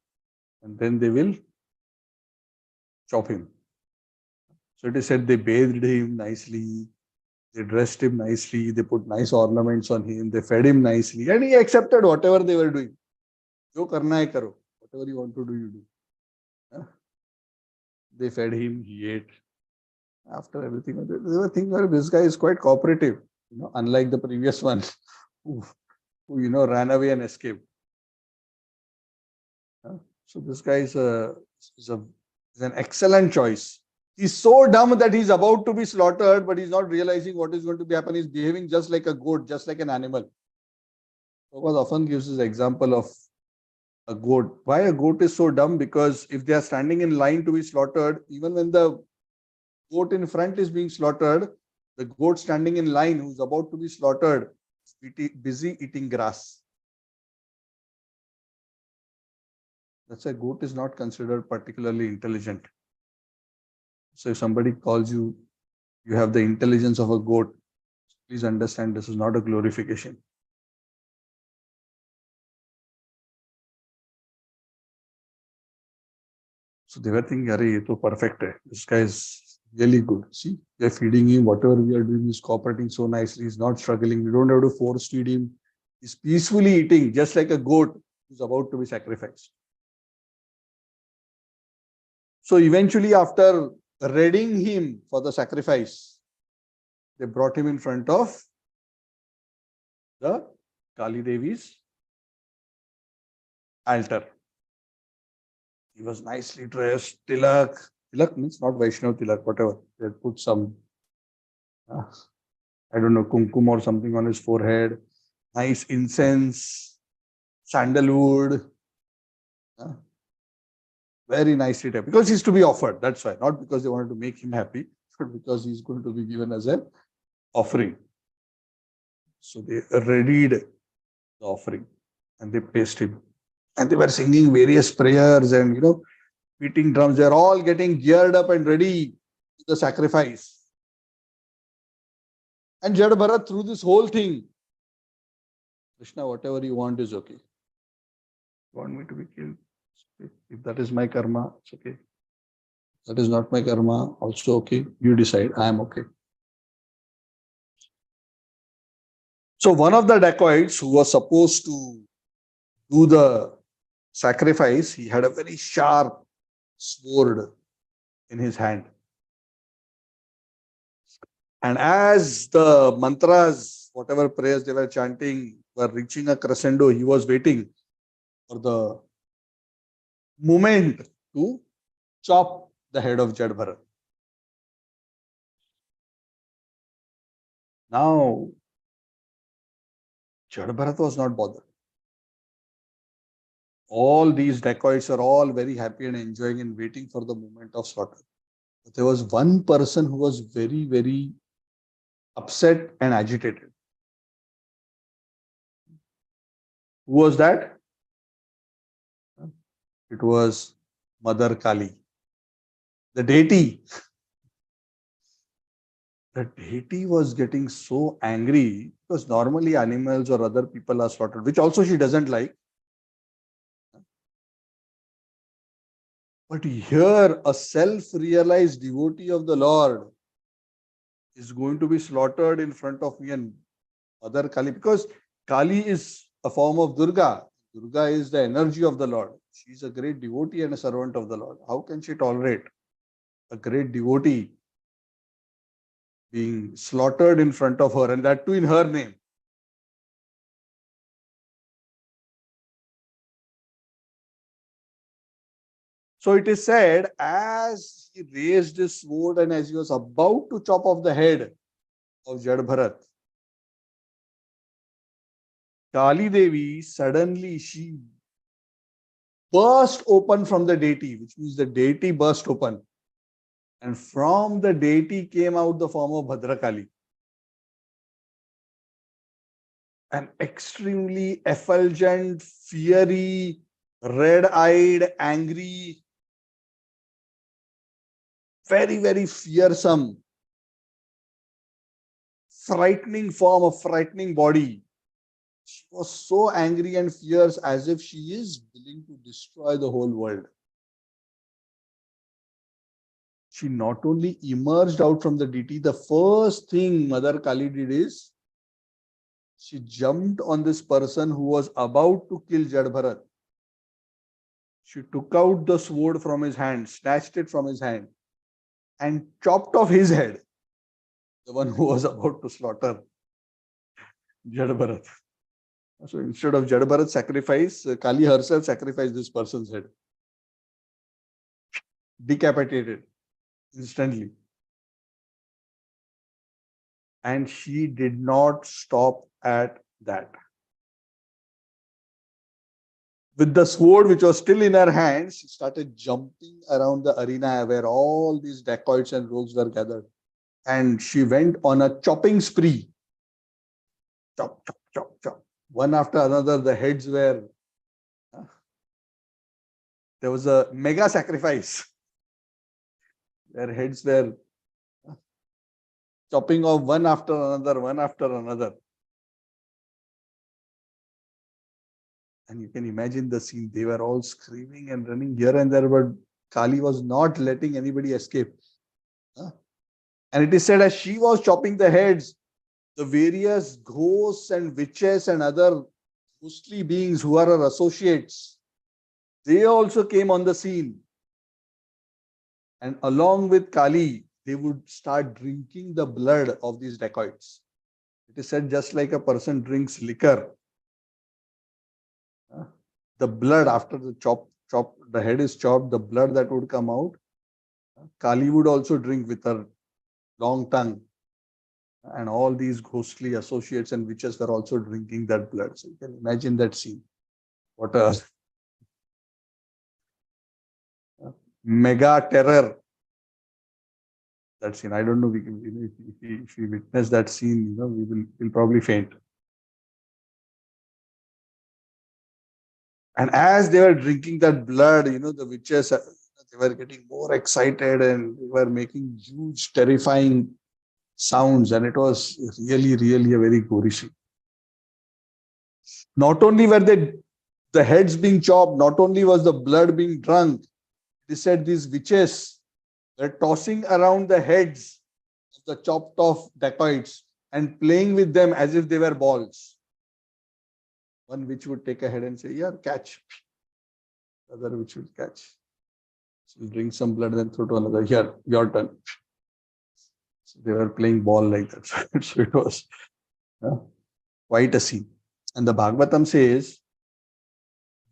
and then they will chop him. So it is said they bathed him nicely, they dressed him nicely, they put nice ornaments on him, they fed him nicely, and he accepted whatever they were doing. Jo karna hai karo. Whatever you want to do, you do. They fed him, he ate. After everything, they were thinking, well, this guy is quite cooperative, unlike the previous one who ran away and escaped. So this guy is an excellent choice. He's so dumb that he's about to be slaughtered, but he's not realizing what is going to be happening. He's behaving just like a goat, just like an animal. Prabhupada often gives this example of a goat. Why a goat is so dumb? Because if they are standing in line to be slaughtered, even when the goat in front is being slaughtered, the goat standing in line who's about to be slaughtered is busy eating grass. That's why goat is not considered particularly intelligent. So if somebody calls you, you have the intelligence of a goat, please understand this is not a glorification. So they were thinking, Arey, ye to perfect hai. This guy is really good. See, we are feeding him, whatever we are doing, he's cooperating so nicely, he's not struggling. We don't have to force feed him. He's peacefully eating, just like a goat who's about to be sacrificed. So eventually, after readying him for the sacrifice, they brought him in front of the Kali Devi's altar. He was nicely dressed, tilak. Tilak means not Vaishnav tilak, whatever. They had put some, uh, I don't know, kumkum or something on his forehead. Nice incense, sandalwood. uh, Very nicely done. Because he's to be offered. That's why. Not because they wanted to make him happy, but because he's going to be given as an offering. So they readied the offering and they placed him. And they were singing various prayers and, beating drums. They're all getting geared up and ready to the sacrifice. And Jada Bharat, through this whole thing, Krishna, whatever you want is okay. You want me to be killed? Okay. If that is my karma, it's okay. That is not my karma, also okay. You decide. I am okay. So one of the dacoits who was supposed to do the sacrifice, he had a very sharp sword in his hand. And as the mantras, whatever prayers they were chanting, were reaching a crescendo, he was waiting for the moment to chop the head of Jad Bharat. Now, Jad Bharat was not bothered. All these dacoits are all very happy and enjoying and waiting for the moment of slaughter. But there was one person who was very, very upset and agitated. Who was that? It was Mother Kali, the deity. The deity was getting so angry because normally animals or other people are slaughtered, which also she doesn't like. But here, a self-realized devotee of the Lord is going to be slaughtered in front of me and Mother Kali, because Kali is a form of Durga. Durga is the energy of the Lord. She is a great devotee and a servant of the Lord. How can she tolerate a great devotee being slaughtered in front of her, and that too in her name? So it is said, as he raised his sword and as he was about to chop off the head of Jad Bharat, Kali Devi suddenly she burst open from the deity, which means the deity burst open. And from the deity came out the form of Bhadrakali. An extremely effulgent, fiery, red-eyed, angry, very, very fearsome, frightening form, a frightening body. She was so angry and fierce as if she is willing to destroy the whole world. She not only emerged out from the deity, the first thing Mother Kali did is she jumped on this person who was about to kill Jad Bharat. She took out the sword from his hand, snatched it from his hand, and chopped off his head, the one who was about to slaughter Jad Bharat. So instead of Jad Bharat sacrifice, Kali herself sacrificed this person's head, decapitated instantly. And she did not stop at that. With the sword which was still in her hands, she started jumping around the arena where all these dacoits and rogues were gathered. And she went on a chopping spree. Chop, chop, chop, chop. One after another, the heads were. There was a mega sacrifice. Their heads were chopping off one after another, one after another. And you can imagine the scene. They were all screaming and running here and there, but Kali was not letting anybody escape. And it is said as she was chopping the heads, the various ghosts and witches and other ghostly beings who are her associates, they also came on the scene. And along with Kali, they would start drinking the blood of these dacoits. It is said just like a person drinks liquor, the blood after the the head is chopped, the blood that would come out, Kali would also drink with her long tongue. And all these ghostly associates and witches were also drinking that blood. So you can imagine that scene. What a mega terror that scene. I don't know. We can, if we witness that scene, we'll probably faint. And as they were drinking that blood, the witches, they were getting more excited and they were making huge, terrifying sounds. And it was really, really a very gory scene. Not only were the heads being chopped, not only was the blood being drunk, they said these witches were tossing around the heads of the chopped off dacoits and playing with them as if they were balls. One witch would take a head and say, "Yeah, catch." The other witch would catch. So you drink some blood and throw to another. Here, your turn. So they were playing ball like that. So it was quite a scene. And the Bhagavatam says,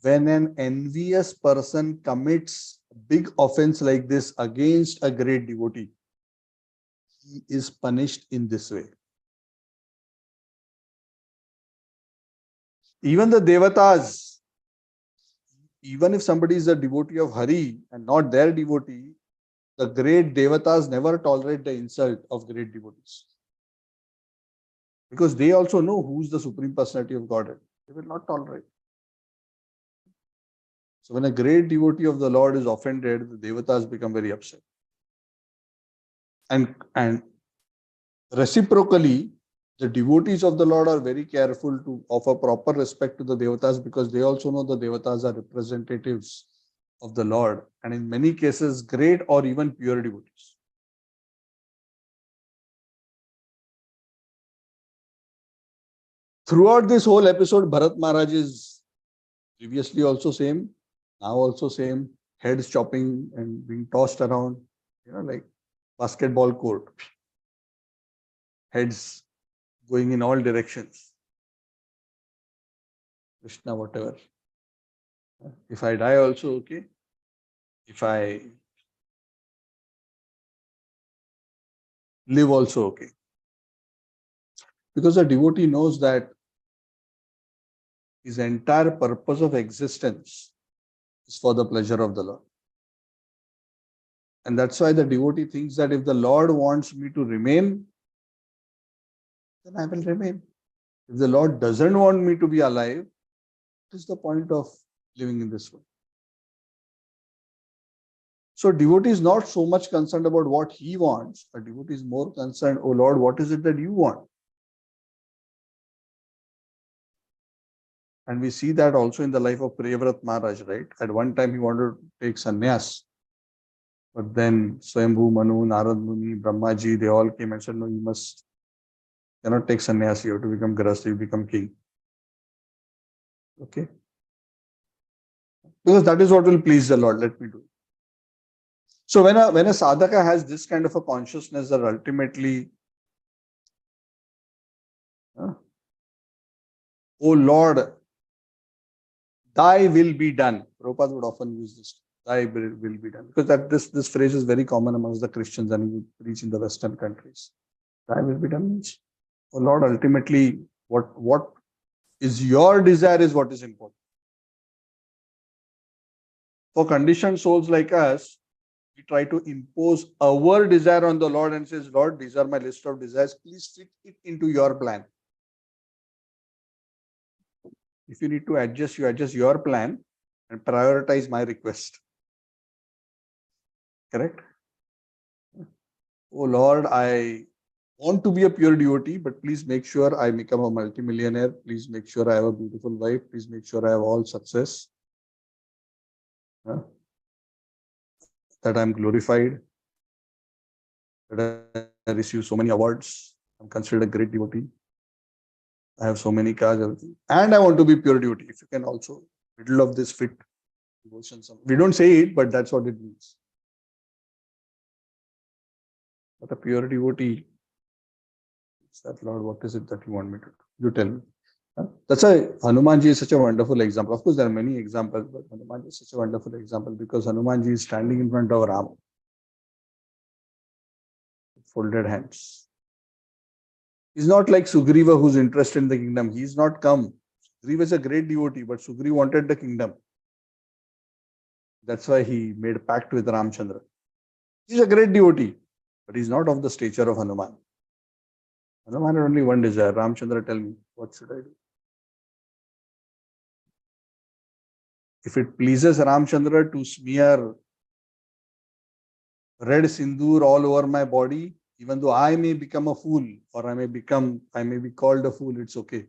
when an envious person commits a big offense like this against a great devotee, he is punished in this way. Even the Devatas, even if somebody is a devotee of Hari and not their devotee, the great Devatas never tolerate the insult of great devotees. Because they also know who's the Supreme Personality of Godhead. They will not tolerate. So when a great devotee of the Lord is offended, the Devatas become very upset. And reciprocally, the devotees of the Lord are very careful to offer proper respect to the Devatas because they also know the Devatas are representatives of the Lord and in many cases great or even pure devotees. Throughout this whole episode, Bharat Maharaj is previously also same, now also same, heads chopping and being tossed around, like basketball court, heads going in all directions. Krishna, whatever. If I die also, okay. If I live also, okay. Because a devotee knows that his entire purpose of existence is for the pleasure of the Lord. And that's why the devotee thinks that if the Lord wants me to remain, then I will remain. If the Lord doesn't want me to be alive, what is the point of living in this world? So devotee is not so much concerned about what he wants. A devotee is more concerned, oh Lord, what is it that you want? And we see that also in the life of Priyavrat Maharaj, right? At one time he wanted to take sannyas. But then Swayambhu, Manu, Narad Muni, Brahmaji, they all came and said, no, you cannot take sannyas, you have to become grahastha, you become king. Okay? Because that is what will please the Lord, let me do it. So when a sadhaka has this kind of a consciousness that ultimately, oh Lord, thy will be done. Prabhupada would often use this. Thy will be done. Because this phrase is very common amongst the Christians and we preach in the Western countries. Thy will be done means, oh Lord, ultimately, what is your desire is what is important. For conditioned souls like us, we try to impose our desire on the Lord and says, Lord, these are my list of desires. Please fit it into your plan. If you need to adjust, you adjust your plan and prioritize my request. Correct? Oh Lord, I want to be a pure devotee, but please make sure I become a multimillionaire. Please make sure I have a beautiful wife. Please make sure I have all success, uh, that I'm glorified, that I receive so many awards. I'm considered a great devotee. I have so many cars, everything. And I want to be pure devotee. If you can also, middle of this fit devotion. We don't say it, but that's what it means. But a pure devotee, is that Lord, what is it that you want me to do? You tell me. That's why Hanumanji is such a wonderful example. Of course, there are many examples, but Hanumanji is such a wonderful example because Hanumanji is standing in front of Ram, folded hands. He's not like Sugriva who's interested in the kingdom. He's not come. Sugriva is a great devotee, but Sugriva wanted the kingdom. That's why he made a pact with Ramchandra. He's a great devotee, but he's not of the stature of Hanuman. Hanuman had only one desire. Ramchandra, tell me, what should I do? If it pleases Ramchandra to smear red sindoor all over my body, even though I may become a fool or I may be called a fool, it's okay.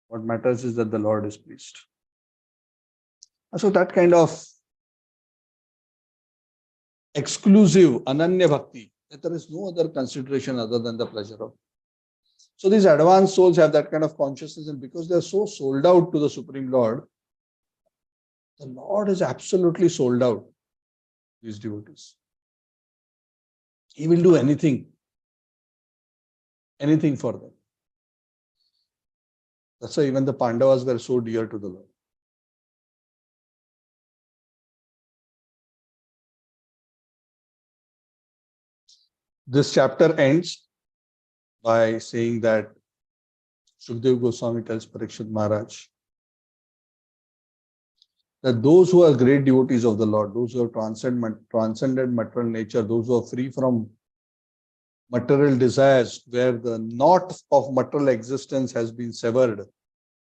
What matters is that the Lord is pleased. So that kind of exclusive Ananya Bhakti, that there is no other consideration other than the pleasure of. So these advanced souls have that kind of consciousness, and because they are so sold out to the Supreme Lord, the Lord is absolutely sold out these devotees. He will do anything for them. That's why even the Pandavas were so dear to the Lord. This chapter ends by saying that Shukdev Goswami tells Parikshit Maharaj that those who are great devotees of the Lord, those who have transcended material nature, those who are free from material desires, where the knot of material existence has been severed,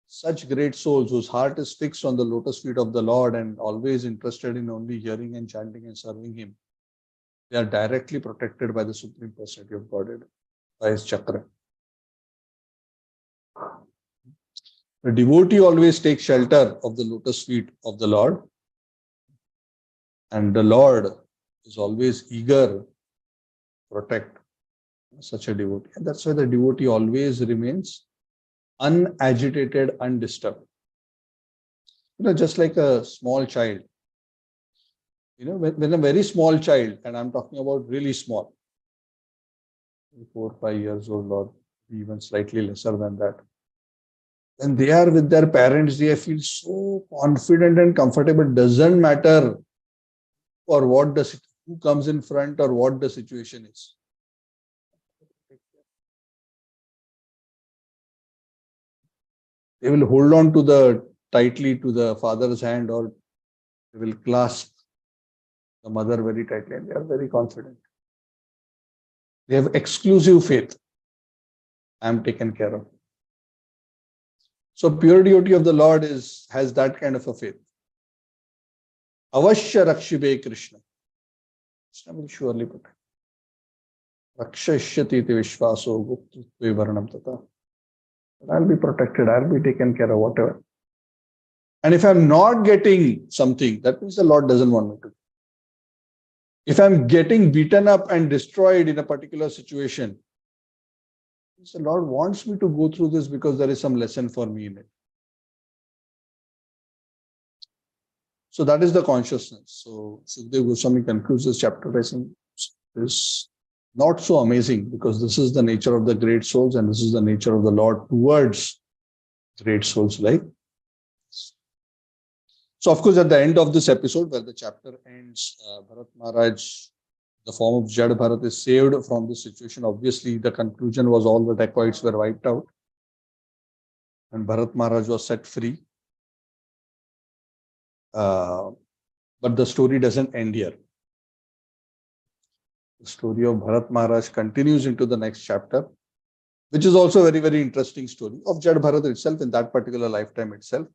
such great souls whose heart is fixed on the lotus feet of the Lord and always interested in only hearing and chanting and serving Him, they are directly protected by the Supreme Personality of Godhead, by His chakra. The devotee always takes shelter of the lotus feet of the Lord, and the Lord is always eager to protect such a devotee. And that's why the devotee always remains unagitated, undisturbed. Just like a small child. When a very small child, and I'm talking about really small, 4 or 5 years old or even slightly lesser than that, when they are with their parents, they feel so confident and comfortable. Doesn't matter or who comes in front or what the situation is. They will hold on tightly to the father's hand, or they will clasp the mother very tightly, and they are very confident. They have exclusive faith. I am taken care of. So pure devotee of the Lord has that kind of a faith. Avashya Rakshibe Krishna. Krishna will surely protect. Rakshashyati iti vishvaso guptutve varnam tata. I'll be protected. I'll be taken care of, whatever. And if I'm not getting something, that means the Lord doesn't want me to. If I'm getting beaten up and destroyed in a particular situation, the Lord wants me to go through this because there is some lesson for me in it. So that is the consciousness. So Shukdev Goswami concludes this chapter by saying this not so amazing, because this is the nature of the great souls and this is the nature of the Lord towards great souls like. So of course, at the end of this episode, where the chapter ends, Bharat Maharaj, the form of Jada Bharat, is saved from this situation. Obviously, the conclusion was all the dacoits were wiped out and Bharat Maharaj was set free. But the story doesn't end here. The story of Bharat Maharaj continues into the next chapter, which is also a very, very interesting story of Jada Bharat itself in that particular lifetime itself,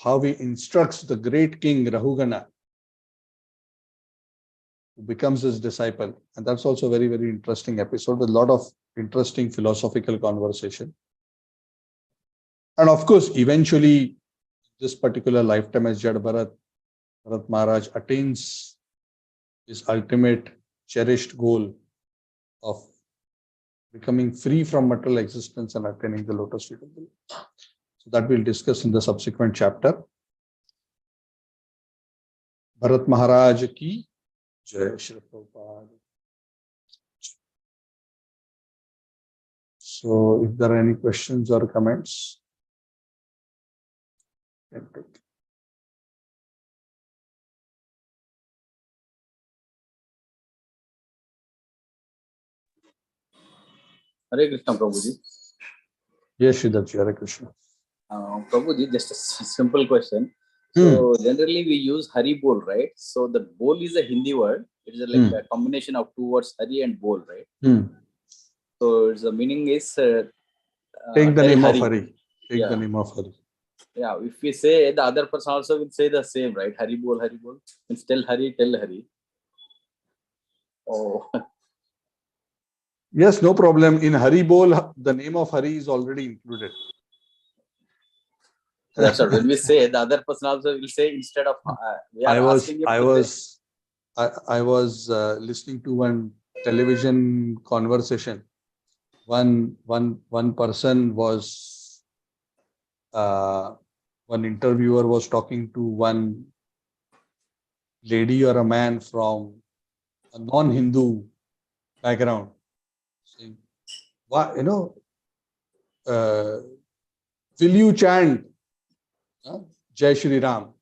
how he instructs the great king Rahugana who becomes his disciple. And that's also a very, very interesting episode with a lot of interesting philosophical conversation. And of course, eventually, this particular lifetime as Jad Bharat Maharaj attains his ultimate cherished goal of becoming free from material existence and attaining the lotus feet of the Lord. So that we'll discuss in the subsequent chapter. Bharat Maharaj ki Jai Shri Prabhupada. So if there are any questions or comments, can take. Hare Krishna, Prabhuji. Yes, Shridachi, Hare Krishna. Prabhuji, just a simple question. So generally we use Hari Bol, right? So the Bol is a Hindi word. It is like a combination of two words, Hari and Bol, right? So the meaning is take the name Hari. of Hari. Take the name of Hari. Yeah, if we say, the other person also will say the same, right? Hari Bol, Hari Bol. Means tell Hari, tell Hari. Oh. Yes, no problem. In Hari Bol, the name of Hari is already included. That's what when we say, the other person also will say instead of I was listening to one television conversation. One person was one interviewer was talking to one lady or a man from a non-Hindu background, saying, "What, will you chant Jai Shri Ram?"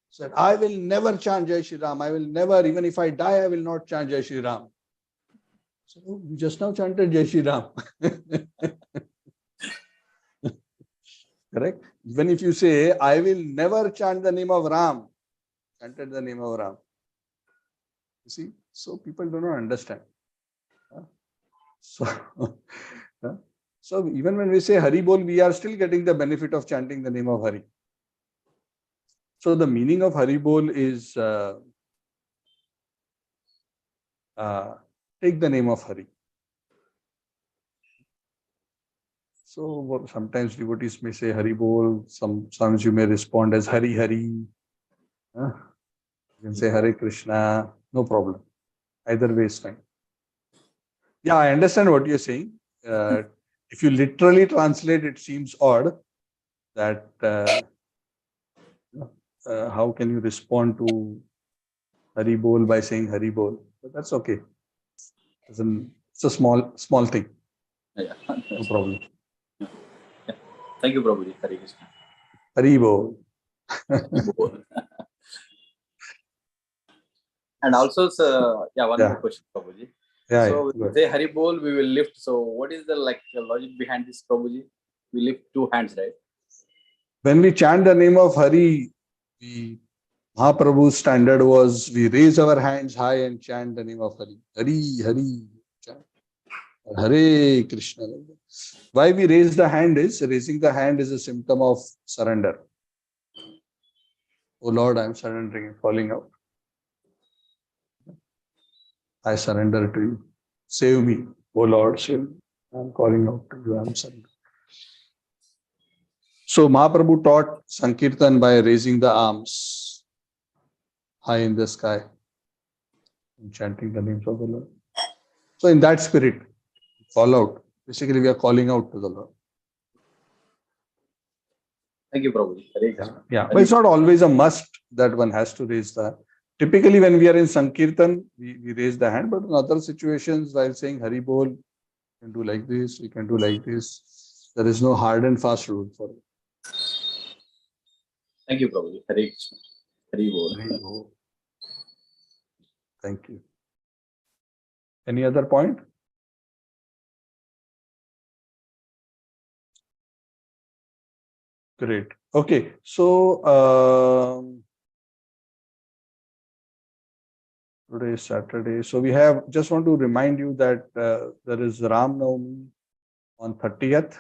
Said, "I will never chant Jai Shri Ram. I will never, even if I die, I will not chant Jai Shri Ram." So you just now chanted Jai Shri Ram. Correct? Even if you say, "I will never chant the name of Ram," chanted the name of Ram. You see? So people do not understand. So even when we say Hari Bol, we are still getting the benefit of chanting the name of Hari. So the meaning of Hari Bol is take the name of Hari. So sometimes devotees may say Hari Bol, sometimes you may respond as Hari Hari. You can say Hare Krishna, no problem. Either way is fine. Yeah, I understand what you're saying. If you literally translate, it seems odd that how can you respond to Hari Bol by saying Hari Bol? But that's okay. It's a small thing. Yeah. No problem. Yeah. Thank you, Prabhuji. Hare Krishna. Hari Bol. And also, one more question, Prabhuji. So when we say Hari Bol, we will lift. So what is the logic behind this, Prabhuji? We lift two hands, right? When we chant the name of Hari, Mahaprabhu's standard was we raise our hands high and chant the name of Hari. Hari, Hari. Chant. Hare Krishna. Why we raise the hand is, raising the hand is a symptom of surrender. Oh Lord, I am surrendering, falling out. I surrender to you. Save me. Oh Lord, save me. I am calling out to you. I am surrendering. So Mahaprabhu taught Sankirtan by raising the arms high in the sky and chanting the names of the Lord. So in that spirit, call out. Basically, we are calling out to the Lord. Thank you, Prabhuji. Yeah. But it's not always a must that one has to raise the hand. Typically, when we are in Sankirtan, we raise the hand, but in other situations, while saying Hari Bol, we can do like this, we can do like this. There is no hard and fast rule for it. Thank you, Prabhuji. Hare Krishna. Hari Bol. Hari Bol. Thank you. Any other point? Great. Okay. So today is Saturday. So we have, just want to remind you that there is Ram Navami on 30th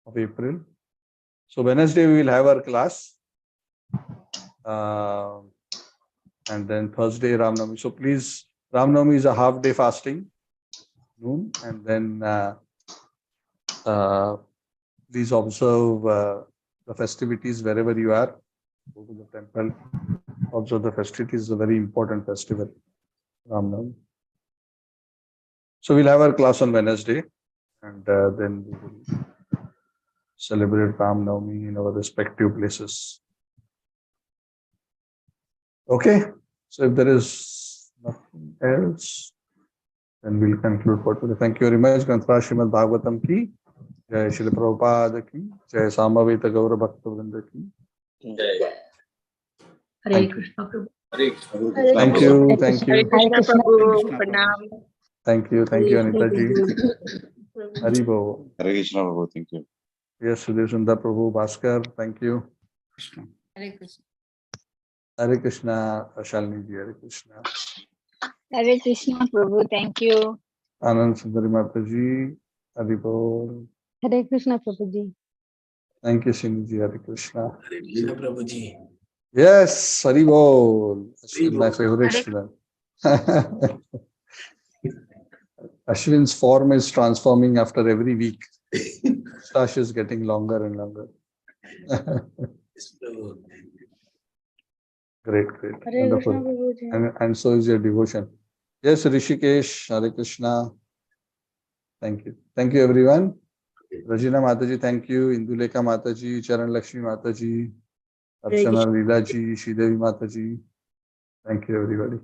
of April. So Wednesday we will have our class. And then Thursday, Ramnavami. So please, Ramnavami is a half day fasting, noon, and then please observe the festivities wherever you are. Go to the temple, observe the festivities. It's a very important festival, Ramnavami. So we'll have our class on Wednesday, and then we will celebrate Ramnavami in our respective places. Okay, so if there is nothing else, then we'll conclude for today. Thank you very much. Granthra Srimad Bhagavatam ki, Jai Shri Prabhupada ki, Jai Samaveta Gaura Bhakta Vrinda ki. Hare Krishna Prabhu. Hare Krishna. Thank you, thank Hare you, Krishna Prabhu. Pranam. thank you, Anita ji. Hari Bo. Hare Krishna Prabhu, thank you. Yes, Sudhir Sundar Prabhu, Bhaskar, thank you. Hare Krishna. Hare Krishna, Shalini ji, Hare Krishna. Hare Krishna Prabhu, thank you. Anand Sundari Mataji, Hari Bo. Hare Krishna Prabhuji. Thank you, Sini ji, Hare Krishna. Hare Krishna Prabhuji. Yes, Hari Bol. Hari My Bol. favorite Hare- student. Ashwin's form is transforming after every week. Stash is getting longer and longer. Yes, Prabhu. Great. Hare Krishna Wonderful. Prabhuji. And so is your devotion. Yes, Rishikesh, Hare Krishna. Thank you. Thank you, everyone. Rajina Mataji, thank you. Induleka Mataji, Charan Lakshmi Mataji, Archana Leela ji, Sridevi Mataji. Thank you, everybody.